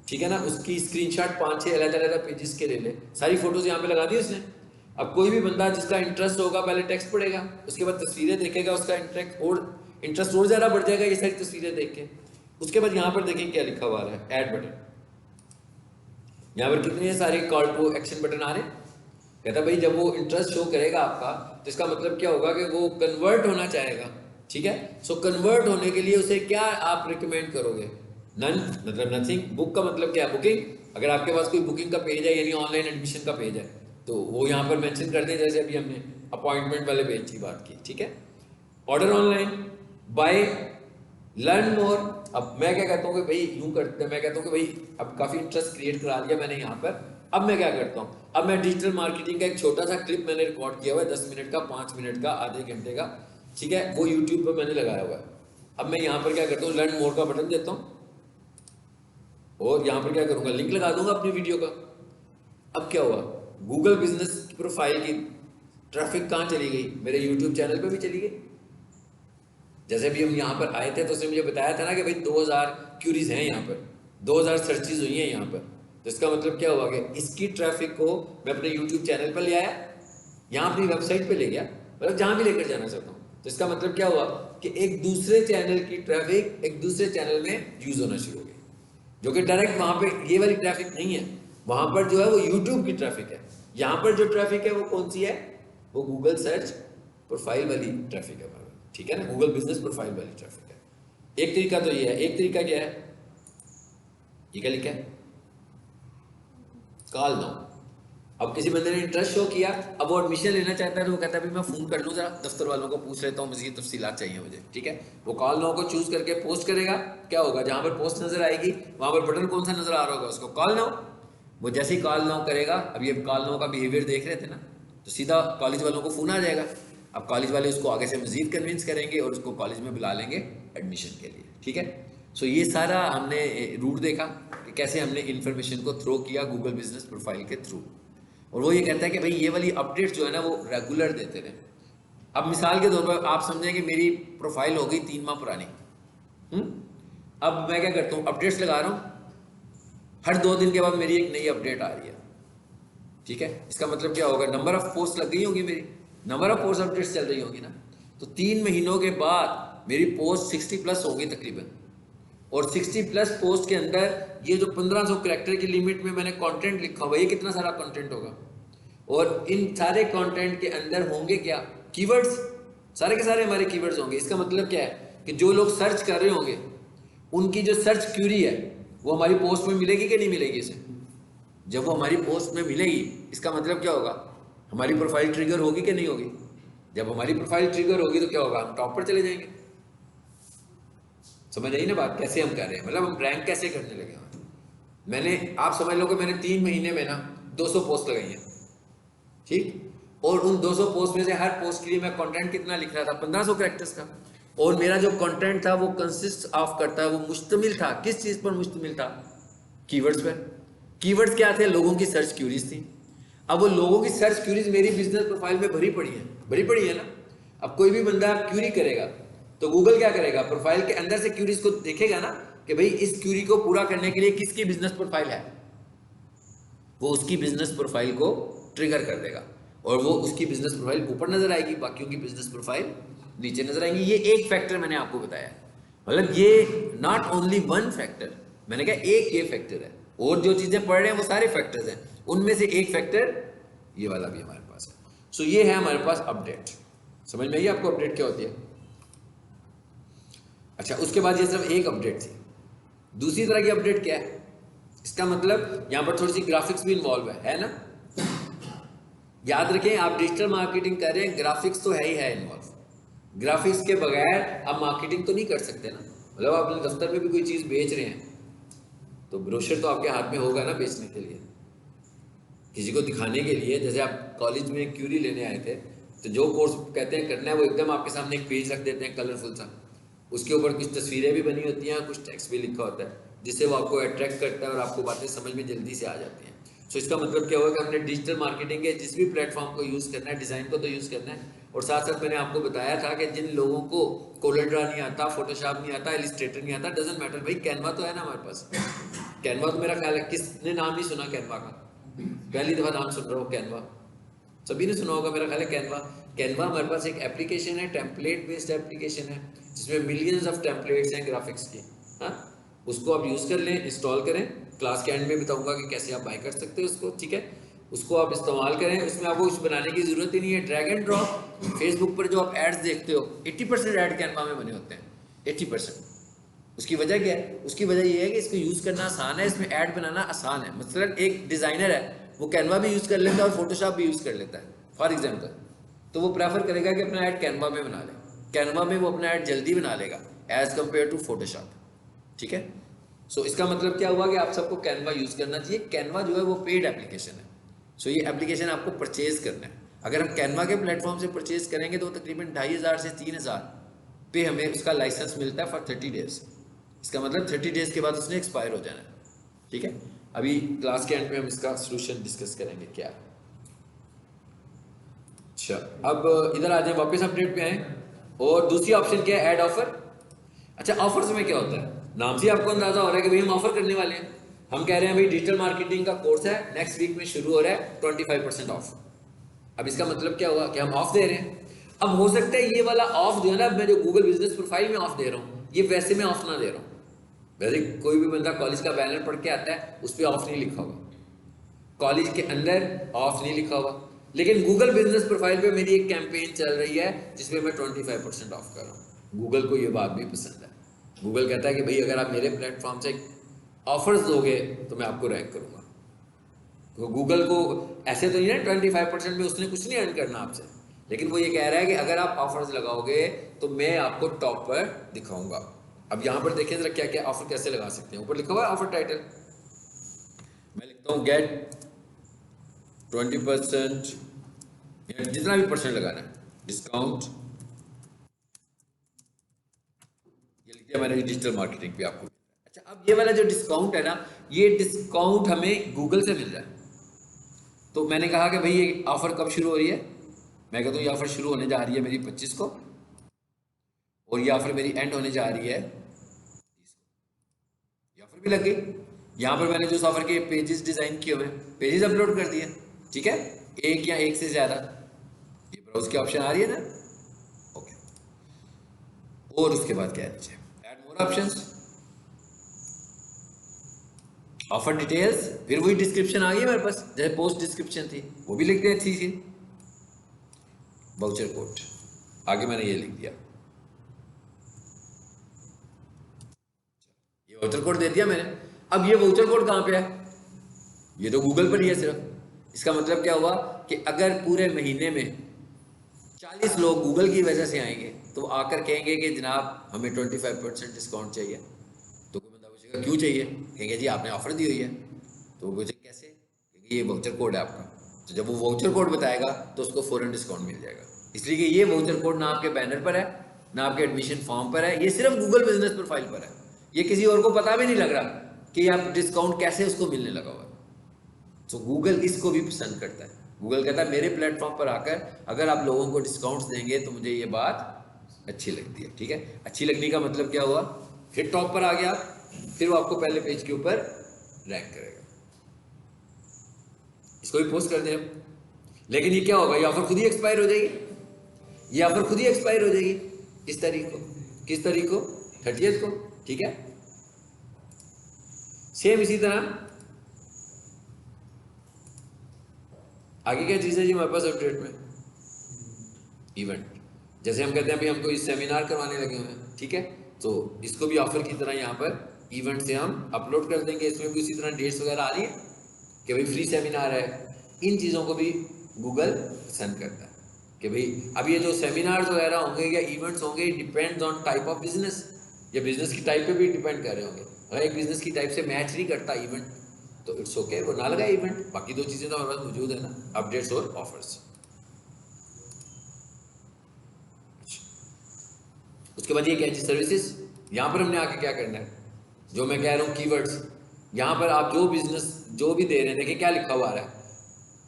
ठीक है ना, उसकी स्क्रीनशॉट 5-6 अलग-अलग पेजेस के ले ले, सारी फोटोज यहाँ पे लगा दी उसने। अब कोई भी बंदा जिसका इंटरेस्ट होगा पहले टेक्स्ट पढ़ेगा, उसके बाद तस्वीरें देखेगा, उसका इंटरेस्ट और ज़्यादा बढ़ जाएगा ये सारी तस्वीरें देख के। उसके बाद यहाँ पर देखें क्या लिखा हुआ है, ऐड बटन। यहाँ पर कितने सारे कॉल टू एक्शन बटन आ रहे हैं। कहता भाई जब वो इंटरेस्ट शो करेगा आपका, तो इसका मतलब क्या होगा कि वो कन्वर्ट होना चाहेगा। ठीक है, सो कन्वर्ट होने के लिए उसे क्या आप रिकमेंड करोगे? नन मतलब नथिंग। बुक का मतलब क्या है, बुकिंग। अगर आपके पास कोई बुकिंग का पेज है, यानी ऑनलाइन एडमिशन का पेज है, तो वो यहाँ पर मेंशन कर दें, जैसे अभी हमने अपॉइंटमेंट वाले पेज की बात की। ठीक है, order online, buy, learn more. अब मैं क्या कहता हूँ कि भाई यूँ करते हैं, मैं कहता हूँ कि भाई अब काफ़ी इंटरेस्ट क्रिएट करा दिया मैंने यहाँ पर, अब मैं क्या करता हूँ, अब मैं डिजिटल मार्केटिंग का एक छोटा सा क्लिप मैंने रिकॉर्ड किया हुआ है, 10 मिनट का, 5 मिनट का, आधे घंटे का, ठीक है, वो यूट्यूब पर मैंने लगाया हुआ है। अब मैं यहाँ पर क्या करता हूँ, लर्न मोर का बटन देता हूँ और यहाँ पर क्या करूँगा, लिंक लगा दूंगा अपनी वीडियो का। अब क्या हुआ, गूगल बिजनेस प्रोफाइल की ट्रैफिक कहाँ चली गई, मेरे यूट्यूब चैनल पे भी चली गई। जैसे भी हम यहाँ पर आए थे तो उसने मुझे बताया था ना कि भाई 2000 क्यूरीज हैं यहाँ पर, 2000 सर्चेज हुई हैं यहाँ पर। तो इसका मतलब क्या हुआ कि इसकी ट्रैफिक को मैं अपने यूट्यूब चैनल पर ले आया, यहाँ अपनी वेबसाइट पे ले गया, मतलब जहाँ भी लेकर जाना चाहता हूँ। तो इसका मतलब क्या हुआ कि एक दूसरे चैनल की ट्रैफिक एक दूसरे चैनल में यूज होना शुरू हो गई, जो कि डायरेक्ट वहाँ पे ये वाली ट्रैफिक नहीं है, वहाँ पर जो है वो यूट्यूब की ट्रैफिक है। यहाँ पर जो ट्रैफिक है वो कौन सी है, वो गूगल सर्च प्रोफाइल वाली ट्रैफिक है, ठीक है ना, गूगल बिजनेस प्रोफाइल वाली ट्रैफिक है। एक तरीका तो ये है, एक तरीका क्या है, ये क्या लिखा है, कॉल नाउ। अब किसी बंदे ने इंटरेस्ट शो किया, अब वो एडमिशन लेना चाहता है तो वो कहता है भाई मैं फ़ोन कर लूँ, जरा दफ्तर वालों को पूछ लेता हूँ, मज़ीद तफसीलात चाहिए मुझे, ठीक है। वो कॉल नाउ को चूज़ करके पोस्ट करेगा, क्या होगा, जहाँ पर पोस्ट नज़र आएगी वहाँ पर बटन कौन सा नज़र आ रहा होगा उसको, कॉल नाउ। वो जैसे ही कॉल नाउ करेगा, अब ये कॉल नाउ का बिहेवियर देख रहे थे ना, तो सीधा कॉलेज वालों को फ़ोन आ जाएगा। अब कॉलेज वाले उसको आगे से मज़ीद कन्विंस करेंगे और उसको कॉलेज में बुला लेंगे एडमिशन के लिए, ठीक है। सो ये सारा हमने रूट देखा कि कैसे हमने इन्फॉर्मेशन को थ्रो किया गूगल बिजनेस प्रोफाइल के थ्रू। और वो ये कहता है कि भाई ये वाली अपडेट्स जो है ना वो रेगुलर देते रहे। अब मिसाल के तौर पर आप समझें कि मेरी प्रोफाइल हो गई 3 माह पुरानी, अब मैं क्या करता हूँ, अपडेट्स लगा रहा हूँ, हर 2 दिन के बाद मेरी एक नई अपडेट आ रही है, ठीक है। इसका मतलब क्या होगा, नंबर ऑफ पोस्ट लग गई होगी, मेरी नंबर ऑफ पोस्ट अपडेट्स चल रही होगी ना, तो 3 महीनों के बाद मेरी पोस्ट 60+ होगी तकरीबन। और 60+ पोस्ट के अंदर ये जो 1500 कैरेक्टर की लिमिट में मैंने कंटेंट लिखा हुआ है, ये कितना सारा कंटेंट होगा। और इन सारे कंटेंट के अंदर होंगे क्या, कीवर्ड्स, सारे के सारे हमारे कीवर्ड्स होंगे। इसका मतलब क्या है कि जो लोग सर्च कर रहे होंगे उनकी जो सर्च क्यूरी है वो हमारी पोस्ट में मिलेगी कि नहीं मिलेगी इसे। जब वो हमारी पोस्ट में मिलेगी इसका मतलब क्या होगा, हमारी प्रोफाइल ट्रिगर होगी कि नहीं होगी। जब हमारी प्रोफाइल ट्रिगर होगी तो क्या होगा, हम टॉप पर चले जाएंगे। समझ आई ना बात, कैसे हम कर रहे हैं, मतलब हम रैंक कैसे करने लगे। मैंने, आप समझ लो कि मैंने 3 महीने में ना 200 पोस्ट लगाई हैं, ठीक। और उन 200 पोस्ट में से हर पोस्ट के लिए मैं कंटेंट कितना लिख रहा था, 1500 कैरेक्टर्स का। और मेरा जो कंटेंट था वो कंसिस्ट ऑफ करता है, वो मुश्तमिल था किस चीज़ पर मुश्तमिल था, कीवर्ड्स पर। कीवर्ड्स क्या थे, लोगों की सर्च क्यूरीज थी। अब वो लोगों की सर्च क्यूरीज मेरी बिजनेस प्रोफाइल में भरी पड़ी है ना। अब कोई भी बंदा क्यूरी करेगा तो गूगल क्या करेगा, प्रोफाइल के अंदर से क्यूरीज को देखेगा ना कि भाई इस क्यूरी को पूरा करने के लिए किसकी बिजनेस प्रोफाइल है, वो उसकी बिजनेस प्रोफाइल को ट्रिगर कर देगा और वो उसकी बिजनेस प्रोफाइल ऊपर नजर आएगी, बाकियों की बिजनेस प्रोफाइल नीचे नजर आएंगी। ये एक फैक्टर मैंने आपको बताया, मतलब ये नॉट ओनली वन फैक्टर, मैंने कहा एक ये फैक्टर है, और जो चीजें पढ़ रहे हैं वो सारे फैक्टर्स हैं, उनमें से एक फैक्टर ये वाला भी हमारे पास है। सो ये है हमारे पास अपडेट। समझ में आई आपको अपडेट क्या होती है। अच्छा, उसके बाद ये सिर्फ एक अपडेट थी। दूसरी तरह की अपडेट क्या है, इसका मतलब यहां पर थोड़ी सी ग्राफिक्स भी इन्वॉल्व है ना। याद रखें, आप डिजिटल मार्केटिंग कर रहे हैं, ग्राफिक्स तो है ही है इन्वॉल्व। ग्राफिक्स के बगैर आप मार्केटिंग तो नहीं कर सकते ना। मतलब आप अपने दफ्तर में भी कोई चीज़ बेच रहे हैं तो ब्रोशर तो आपके हाथ में होगा ना बेचने के लिए, किसी को दिखाने के लिए। जैसे आप कॉलेज में क्यूरी लेने आए थे तो जो कोर्स कहते हैं करना है वो एकदम आपके सामने एक पेज रख देते हैं कलरफुल सा, उसके ऊपर कुछ तस्वीरें भी बनी होती हैं, कुछ टेक्स्ट भी लिखा होता है, जिससे वो आपको अट्रैक्ट करता है और आपको बातें समझ में जल्दी से आ जाती हैं। सो इसका मतलब क्या होगा कि हमने डिजिटल मार्केटिंग के जिस भी प्लेटफॉर्म को यूज़ करना है, डिज़ाइन को तो यूज़ करना है, और साथ साथ मैंने आपको बताया था कि जिन लोगों को कोलरड्रा नहीं आता, फोटोशॉप नहीं आता, इलिस्ट्रेटर नहीं आता, डजंट मैटर भाई, कैनवा तो है ना हमारे पास। कैनवा तो मेरा ख्याल है किसने नाम नहीं सुना कैनवा का, पहली दफ़ा नाम सुन रहा हो कैनवा, सभी ने सुना होगा मेरा ख्याल है कैनवा। कैनवा हमारे पास एक एप्लीकेशन है, टेम्पलेट बेस्ड एप्लीकेशन है, जिसमें मिलियंस ऑफ टेम्पलेट्स हैं ग्राफिक्स की। हाँ, उसको आप यूज़ कर लें, इंस्टॉल करें। क्लास के एंड में बताऊंगा कि कैसे आप बाय कर सकते हो उसको, ठीक है। उसको आप इस्तेमाल करें, उसमें आपको कुछ बनाने की ज़रूरत ही नहीं है। Drag and drop. फेसबुक पर जो आप एड्स देखते हो 80% ऐड कैनवा में बने होते हैं, 80%। उसकी वजह क्या है, उसकी वजह यह है कि इसको यूज़ करना आसान है, इसमें ऐड बनाना आसान है। मतलब एक डिज़ाइनर है, वो कैनवा भी यूज़ कर लेता है और फोटोशॉप भी यूज़ कर लेता है फॉर एग्जाम्पल, तो वो प्रेफर करेगा कि अपना ऐड कैनवा में बना ले। कैनवा में वो अपना ऐड जल्दी बना लेगा एज़ कम्पेयर टू फोटोशॉप, ठीक है। सो इसका मतलब क्या हुआ कि आप सबको कैनवा यूज़ करना चाहिए। कैनवा जो है वो पेड एप्लीकेशन है। सो ये एप्लीकेशन आपको परचेज करना है। अगर हम कैनवा के प्लेटफॉर्म से परचेज करेंगे तो तकरीबन 2500 से 3000 पे हमें उसका लाइसेंस मिलता है फॉर 30 डेज। इसका मतलब 30 डेज के बाद उसने एक्सपायर हो जाना है। ठीक है, अभी क्लास के एंड में हम इसका सोल्यूशन डिस्कस करेंगे क्या है। अच्छा, अब इधर आ जाए, वापस अपडेट पे आए। और दूसरी ऑप्शन क्या है, ऐड ऑफर। अच्छा, ऑफर्स में क्या होता है, नाम से आपको अंदाजा हो रहा है कि भाई हम ऑफर करने वाले हैं। हम कह रहे हैं भाई डिजिटल मार्केटिंग का कोर्स है, नेक्स्ट वीक में शुरू हो रहा है, 25% ऑफ। अब इसका मतलब क्या हुआ कि हम ऑफ दे रहे हैं। अब हो सकता है ये वाला ऑफ जो है ना, मैं जो गूगल बिजनेस प्रोफाइल में ऑफ दे रहा हूँ, ये वैसे मैं ऑफ ना दे रहा हूँ। वैसे कोई भी बंदा कॉलेज का बैनर पढ़ के आता है, उस पर ऑफ नहीं लिखा हुआ, कॉलेज के अंदर ऑफ नहीं लिखा हुआ। लेकिन गूगल बिजनेस प्रोफाइल पे मेरी एक कैंपेन चल रही है जिसमें मैं 25% ऑफ कर रहा हूँ। गूगल को ये बात भी पसंद है। गूगल कहता है कि भाई अगर आप मेरे प्लेटफॉर्म से ऑफर्स दोगे तो मैं आपको रैंक करूँगा। तो गूगल को ऐसे तो नहीं है 25% में उसने कुछ नहीं अर्न करना आपसे, लेकिन वो ये कह रहा है कि अगर आप ऑफर्स लगाओगे तो मैं आपको टॉप पर दिखाऊंगा। अब यहाँ पर देखिए जरा क्या क्या ऑफर कैसे लगा सकते हैं। ऊपर लिखा हुआ है ऑफर टाइटल, मैं लिखता हूँ गेट 20%, जितना भी परसेंट लगाना है डिस्काउंट, ये लिख दिया मैंने डिजिटल मार्केटिंग पे आपको। अच्छा, अब ये वाला जो डिस्काउंट है ना, ये डिस्काउंट हमें गूगल से मिल रहा है। तो मैंने कहा कि भाई ये ऑफर कब शुरू हो रही है, मैं कहता हूँ ये ऑफर शुरू होने जा रही है मेरी 25 को, और ये ऑफर मेरी एंड होने जा रही है 30 को। ये ऑफर भी लग गई। यहाँ पर मैंने जो उस ऑफर के पेजेस डिजाइन किए हुए, पेजेस अपलोड कर दिए। ठीक है, एक या एक से ज्यादा, ये ब्राउज की ऑप्शन आ रही है ना। ओके, और उसके बाद क्या है नीचे, add more options, offer details, फिर वही डिस्क्रिप्शन आ गई मेरे पास, जैसे पोस्ट डिस्क्रिप्शन थी वो भी लिखते हैं, थी वाउचर कोड, आगे मैंने ये लिख दिया, ये वाउचर कोड दे दिया मैंने। अब ये वाउचर कोड कहाँ पे है, ये तो गूगल पर ही है सिर्फ। इसका मतलब क्या हुआ कि अगर पूरे महीने में 40 लोग गूगल की वजह से आएंगे तो आकर कहेंगे कि जनाब हमें 25% डिस्काउंट चाहिए, तो कोई बंदा पूछेगा क्यों चाहिए, कहेंगे जी आपने ऑफर दी हुई है। तो वो पूछे कैसे, क्योंकि ये वाउचर कोड है आपका। तो जब वो वाउचर कोड बताएगा तो उसको फौरन डिस्काउंट मिल जाएगा। इसलिए कि ये वाउचर कोड ना आपके बैनर पर है, ना आपके एडमिशन फॉर्म पर है, ये सिर्फ गूगल बिजनेस प्रोफाइल पर है। ये किसी और को पता भी नहीं लग रहा कि आप डिस्काउंट कैसे उसको मिलने लगा हुआ है। तो गूगल इसको भी पसंद करता है। गूगल कहता है मेरे प्लेटफॉर्म पर आकर अगर आप लोगों को डिस्काउंट्स देंगे तो मुझे ये बात अच्छी लगती है। ठीक है, अच्छी लगने का मतलब क्या हुआ, फिर टॉप पर आ गया, फिर वो आपको पहले पेज के ऊपर रैंक करेगा। इसको भी पोस्ट कर दें हम, लेकिन ये क्या होगा, ये ऑफर खुद ही एक्सपायर हो जाएगी। ये ऑफर खुद ही एक्सपायर हो जाएगी इस तारीख को, किस तारीख को, 30th को। ठीक है, सेम इसी तरह आगे क्या चीज़ है जी हमारे पास अपडेट में, इवेंट। जैसे हम कहते हैं अभी हम कोई सेमिनार करवाने लगे हुए हैं, ठीक है, तो इसको भी ऑफर की तरह यहाँ पर इवेंट से हम अपलोड कर देंगे। इसमें भी उसी तरह डेट्स वगैरह आ रही है कि भाई फ्री सेमिनार है। इन चीज़ों को भी गूगल पसंद करता है कि भाई अब ये जो सेमिनार्स वगैरह होंगे या इवेंट्स होंगे, depends on type of business, या बिजनेस की टाइप पे भी डिपेंड कर रहे होंगे। अगर एक बिजनेस की टाइप से मैच नहीं करता इवेंट तो इट्स ओके, वो ना लगाए इवेंट। बाकी दो चीज़ें तो हमारे पास मौजूद है ना, अपडेट्स और ऑफर्स। उसके बाद ये क्या चीज़, सर्विसेज। यहाँ पर हमने आके क्या करना है, जो मैं कह रहा हूँ कीवर्ड्स, यहाँ पर आप जो बिजनेस जो भी दे रहे हैं, देखिए क्या लिखा हुआ आ रहा है,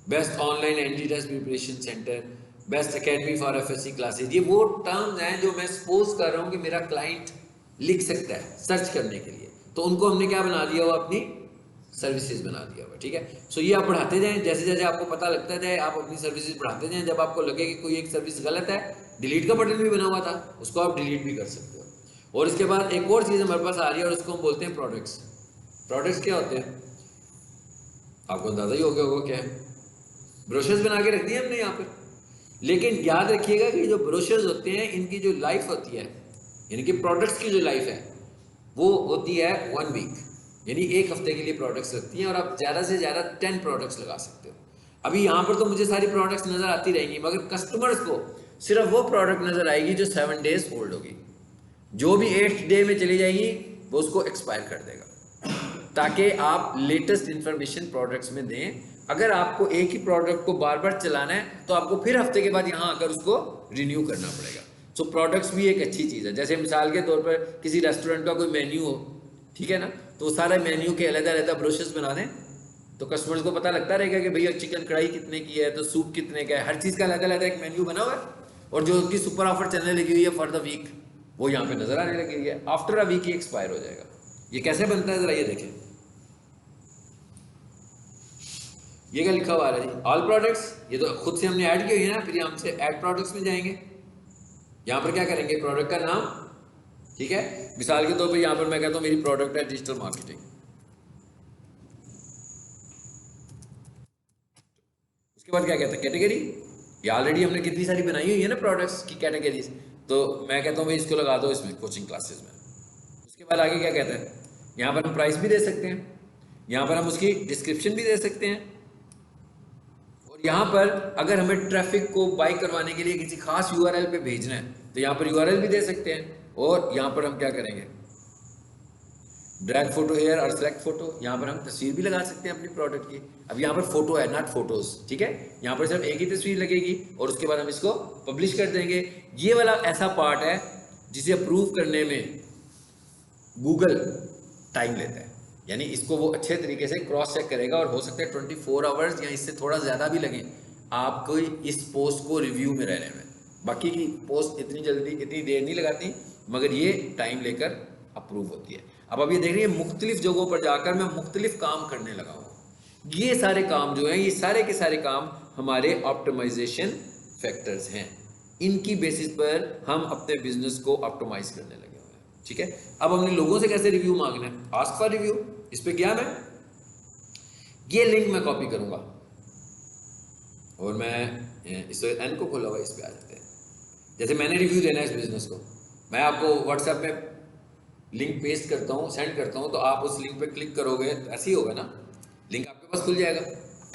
best online entry test preparation centre, best academy for FSc classes. ये वो टर्म्स हैं जो मैं सपोज कर रहा हूँ कि मेरा क्लाइंट लिख सकता है सर्च करने के लिए, तो उनको हमने क्या बना दिया हुआ, अपनी सर्विसेज बना दिया हुआ। ठीक है, सो ये आप बढ़ाते जाएं, जैसे जैसे आपको पता लगता जाए आप अपनी सर्विसेज बढ़ाते जाएं। जब आपको लगे कि कोई एक सर्विस गलत है, डिलीट का बटन भी बना हुआ था, उसको आप डिलीट भी कर सकते हो। और इसके बाद एक और चीज़ हमारे पास आ रही है और उसको हम बोलते हैं प्रोडक्ट्स। प्रोडक्ट्स क्या होते हैं, आपको अंदाजा ही हो गया होगा क्या है। ब्रोशर्स बना के रख दिए हमने यहाँ पर, लेकिन याद रखिएगा कि जो ब्रोशर्स होते हैं इनकी जो लाइफ होती है, यानी कि प्रोडक्ट्स की जो लाइफ है वो होती है 1 वीक, यानी 1 हफ्ते के लिए प्रोडक्ट्स लगती हैं, और आप ज़्यादा से ज़्यादा 10 प्रोडक्ट्स लगा सकते हो। अभी यहाँ पर तो मुझे सारी प्रोडक्ट्स नज़र आती रहेंगी, मगर कस्टमर्स को सिर्फ वो प्रोडक्ट नज़र आएगी जो 7 डेज ओल्ड होगी। जो भी 8th डे में चली जाएगी वो उसको एक्सपायर कर देगा। ताकि आप लेटेस्ट इंफॉर्मेशन प्रोडक्ट्स में दें। अगर आपको एक ही प्रोडक्ट को बार बार चलाना है तो आपको फिर हफ्ते के बाद यहाँ आकर उसको रिन्यू करना पड़ेगा। सो प्रोडक्ट्स भी एक अच्छी चीज़ है। जैसे मिसाल के तौर पर किसी रेस्टोरेंट का कोई मेन्यू हो, ठीक है ना, तो सारा मेन्यू के अलग अलग ब्रोशर्स बना दें तो कस्टमर्स को पता लगता रहेगा कि भैया चिकन कढ़ाई कितने की है, तो सूप कितने का है, हर चीज़ का अलग अलग एक मेन्यू बना हुआ है। और जो उसकी सुपर ऑफर चलने लगी हुई है फॉर द वीक, वो यहाँ पे नजर आने लगी है। आफ्टर अ वीक ही एक्सपायर हो जाएगा। ये कैसे बनता है जरा ये देखें। ये क्या लिखा हुआ है जी, ऑल प्रोडक्ट्स। ये तो खुद से हमने ऐड की हुई है ना, फिर यहाँ से ऐड प्रोडक्ट्स में जाएंगे। यहाँ पर क्या करेंगे, प्रोडक्ट का नाम, ठीक है। मिसाल के तौर पर यहाँ पर मैं कहता हूँ मेरी प्रोडक्ट है डिजिटल मार्केटिंग। उसके बाद क्या कहता है, कैटेगरी। ये ऑलरेडी हमने कितनी सारी बनाई हुई है ना प्रोडक्ट्स की कैटेगरीज, तो मैं कहता हूँ भाई इसको लगा दो इसमें कोचिंग क्लासेस में। उसके बाद आगे क्या कहता है, यहाँ पर हम प्राइस भी दे सकते हैं, यहाँ पर हम उसकी डिस्क्रिप्शन भी दे सकते हैं, और यहाँ पर अगर हमें ट्रैफिक को बाई करवाने के लिए किसी खास यूआरएल पे भेजना है तो यहाँ पर यूआरएल भी दे सकते हैं। और यहाँ पर हम क्या करेंगे, ड्रैग फोटो हेयर और सेलेक्ट फोटो, यहाँ पर हम तस्वीर भी लगा सकते हैं अपनी प्रोडक्ट की। अब यहाँ पर फोटो है, नॉट फोटोज, ठीक है। यहाँ पर सिर्फ एक ही तस्वीर लगेगी और उसके बाद हम इसको पब्लिश कर देंगे। ये वाला ऐसा पार्ट है जिसे अप्रूव करने में गूगल टाइम लेता है, यानी इसको वो अच्छे तरीके से क्रॉस चेक करेगा और हो सकता है 24 आवर्स या इससे थोड़ा ज़्यादा भी लगे आपको इस पोस्ट को रिव्यू में रहने में। बाकी की पोस्ट इतनी जल्दी इतनी देर नहीं लगाती, मगर ये टाइम लेकर अप्रूव होती है। अब ये देख रही है मुख्तलिफ जगहों पर जाकर मैं मुख्तलिफ काम करने लगा हूँ। ये सारे काम जो हैं, ये सारे के सारे काम हमारे ऑप्टिमाइजेशन फैक्टर्स हैं। इनकी बेसिस पर हम अपने बिजनेस को ऑप्टिमाइज करने लगे हुए हैं, ठीक है। अब हमने लोगों से कैसे रिव्यू मांगना है, आस्क फॉर रिव्यू। इस पे गया मैं, ये लिंक मैं कॉपी करूंगा और मैं इस एन को खोला हुआ, इस पे आ जाते हैं। जैसे मैंने रिव्यू देना है इस बिजनेस को, मैं आपको व्हाट्सएप में लिंक पेस्ट करता हूँ, सेंड करता हूँ, तो आप उस लिंक पे क्लिक करोगे तो ऐसे ही होगा ना, लिंक आपके पास खुल जाएगा।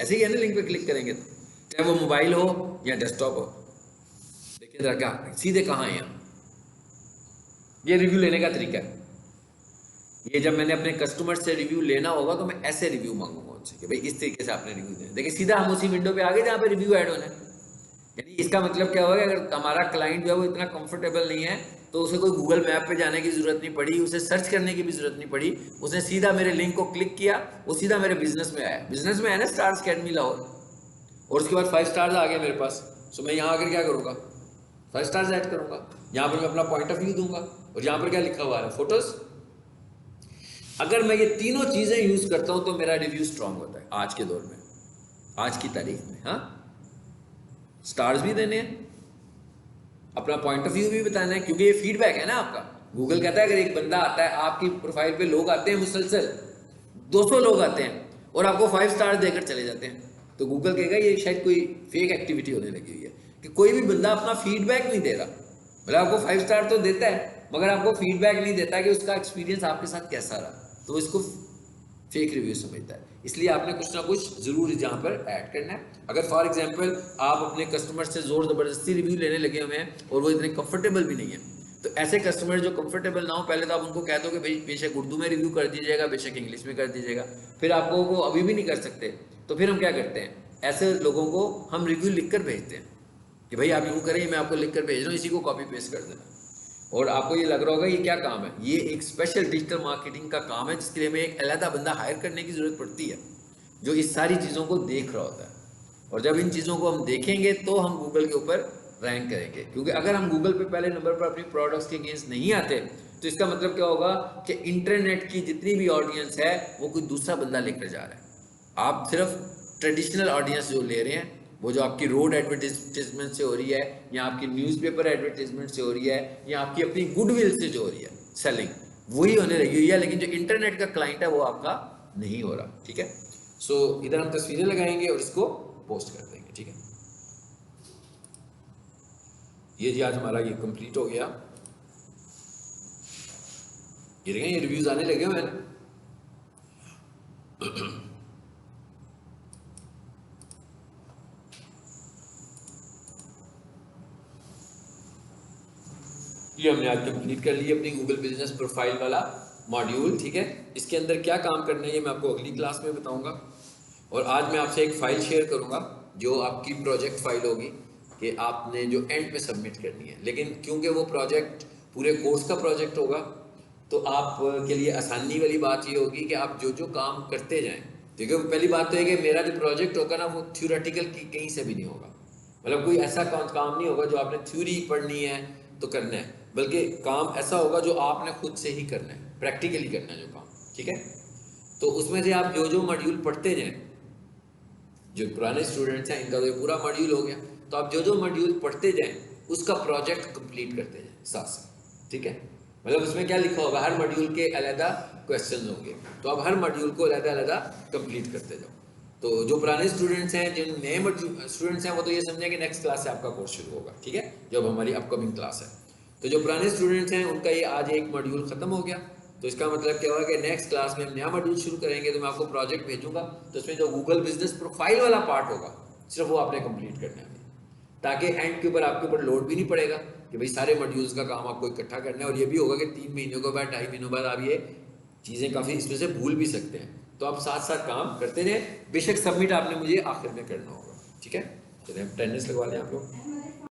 ऐसे ही है ना, लिंक पे क्लिक करेंगे तो, चाहे वो मोबाइल हो या डेस्कटॉप हो। देखिए जरा क्या सीधे कहाँ है, ये रिव्यू लेने का तरीका है। ये जब मैंने अपने कस्टमर से रिव्यू लेना होगा तो मैं ऐसे रिव्यू मांगूंगा उनसे कि भाई इस तरीके से आपने रिव्यू देना। देखिए सीधा हम उसी विंडो पे आ गए जहाँ पे रिव्यू ऐड होना है। यानी इसका मतलब क्या होगा, अगर हमारा क्लाइंट जो है वो इतना कंफर्टेबल नहीं है तो उसे कोई गूगल मैप पे जाने की जरूरत नहीं पड़ी, उसे सर्च करने की भी जरूरत नहीं पड़ी। उसने सीधा मेरे लिंक को क्लिक किया, वो सीधा मेरे बिजनेस में आया। बिजनेस में है ना स्टार्स अकेडमी लाहौर, और उसके बाद 5 स्टार्स आ गए मेरे पास। सो मैं यहाँ आकर क्या करूँगा, 5 स्टार्स ऐड करूँगा। यहाँ पर मैं अपना पॉइंट ऑफ व्यू दूंगा और यहाँ पर क्या लिखा हुआ है, फोटोज। अगर मैं ये तीनों चीजें यूज करता हूं तो मेरा रिव्यू स्ट्रांग होता है आज के दौर में, आज की तारीख में। हाँ, स्टार्स भी देने हैं, अपना पॉइंट ऑफ व्यू भी बताना है, क्योंकि ये फीडबैक है ना आपका। गूगल कहता है अगर एक बंदा आता है आपकी प्रोफाइल पे, लोग आते हैं मुसलसल 200 लोग आते हैं और आपको 5 स्टार देकर चले जाते हैं, तो गूगल कहेगा ये शायद कोई फेक एक्टिविटी होने लगी हुई है कि कोई भी बंदा अपना फीडबैक नहीं दे रहा। मतलब आपको 5 स्टार तो देता है मगर आपको फीडबैक नहीं देता कि उसका एक्सपीरियंस आपके साथ कैसा रहा, तो इसको फेक रिव्यू समझता है। इसलिए आपने कुछ ना कुछ जरूर जहाँ पर ऐड करना है। अगर फॉर एग्जांपल आप अपने कस्टमर से जोर ज़बरदस्ती रिव्यू लेने लगे हुए हैं और वो इतने कंफर्टेबल भी नहीं है, तो ऐसे कस्टमर जो कंफर्टेबल ना हो, पहले तो आप उनको कह दो कि भाई बेशक उर्दू में रिव्यू कर दीजिएगा, बेशक इंग्लिश में कर दीजिएगा। फिर आपको वो अभी भी नहीं कर सकते, तो फिर हम क्या करते हैं, ऐसे लोगों को हम रिव्यू लिख कर भेजते हैं कि भाई आप यूँ करें, मैं आपको लिख कर भेज रहा हूँ, इसी को कॉपी पेस्ट कर देना। और आपको ये लग रहा होगा ये क्या काम है, ये एक स्पेशल डिजिटल मार्केटिंग का काम है जिसके लिए हमें एक अलग बंदा हायर करने की जरूरत पड़ती है जो इस सारी चीज़ों को देख रहा होता है। और जब इन चीज़ों को हम देखेंगे तो हम गूगल के ऊपर रैंक करेंगे, क्योंकि अगर हम गूगल पे पहले नंबर पर अपनी प्रोडक्ट्स के अगेंस्ट नहीं आते तो इसका मतलब क्या होगा कि इंटरनेट की जितनी भी ऑडियंस है वो कोई दूसरा बंदा लेकर जा रहा है। आप सिर्फ ट्रेडिशनल ऑडियंस जो ले रहे हैं, वो जो आपकी रोड एडवर्टीजमेंट से हो रही है या आपकी न्यूज़पेपर एडवर्टीजमेंट से हो रही है या आपकी अपनी गुडविल से जो हो रही है सेलिंग, वही होने लगी हुई है, लेकिन जो इंटरनेट का क्लाइंट है वो आपका नहीं हो रहा। ठीक है, सो इधर हम तस्वीरें लगाएंगे और इसको पोस्ट कर देंगे। ठीक है, ये जी आज हमारा ये कंप्लीट हो गया। ये देखें ये रिव्यूज आने लगे हुए हैं। ये हमने आज कंप्लीट कर लिया अपनी गूगल बिजनेस प्रोफाइल वाला मॉड्यूल, ठीक है। इसके अंदर क्या काम करना है ये मैं आपको अगली क्लास में बताऊंगा। और आज मैं आपसे एक फ़ाइल शेयर करूंगा जो आपकी प्रोजेक्ट फाइल होगी कि आपने जो एंड पे सबमिट करनी है। लेकिन क्योंकि वो प्रोजेक्ट पूरे कोर्स का प्रोजेक्ट होगा तो आप के लिए आसानी वाली बात ये होगी कि आप जो जो काम करते जाएं। देखिए पहली बात तो है कि मेरा जो प्रोजेक्ट होगा ना वो थ्योरेटिकल कहीं से भी नहीं होगा, मतलब कोई ऐसा काम नहीं होगा जो आपने थ्योरी पढ़नी है तो करना है, बल्कि काम ऐसा होगा जो आपने खुद से ही करना है, प्रैक्टिकली करना है जो काम, ठीक है। तो उसमें से आप जो जो मॉड्यूल पढ़ते जाएं, जो पुराने स्टूडेंट्स हैं इनका तो ये पूरा मॉड्यूल हो गया, तो आप जो जो मॉड्यूल पढ़ते जाएं उसका प्रोजेक्ट कंप्लीट करते जाएं साथ साथ, ठीक है। मतलब उसमें क्या लिखा होगा, हर मॉड्यूल के अलग क्वेश्चन होंगे, तो आप हर मॉड्यूल को अलग कंप्लीट करते जाओ। तो जो पुराने स्टूडेंट्स हैं, जिन नए स्टूडेंट्स हैं, वो तो ये समझें कि नेक्स्ट क्लास से आपका कोर्स शुरू होगा, ठीक है, जब हमारी अपकमिंग क्लास है। तो जो पुराने स्टूडेंट्स हैं उनका ये आज एक मॉड्यूल खत्म हो गया, तो इसका मतलब क्या होगा कि नेक्स्ट क्लास में हम नया मॉड्यूल शुरू करेंगे, तो मैं आपको प्रोजेक्ट भेजूंगा, तो उसमें जो गूगल बिजनेस प्रोफाइल वाला पार्ट होगा सिर्फ वो आपने कंप्लीट करना है, ताकि एंड के ऊपर आपके ऊपर लोड भी नहीं पड़ेगा कि भाई सारे मॉड्यूल्स का काम आपको इकट्ठा करना है। और ये भी होगा कि 3 महीनों के बाद, 2.5 महीनों बाद आप ये चीज़ें काफ़ी इसमें से भूल भी सकते हैं। तो आप साथ साथ काम करते रहें, बेशक सबमिट आपने मुझे आखिर में करना होगा, ठीक है। चलिए अटेंडेंस लगवा लें आप लोग।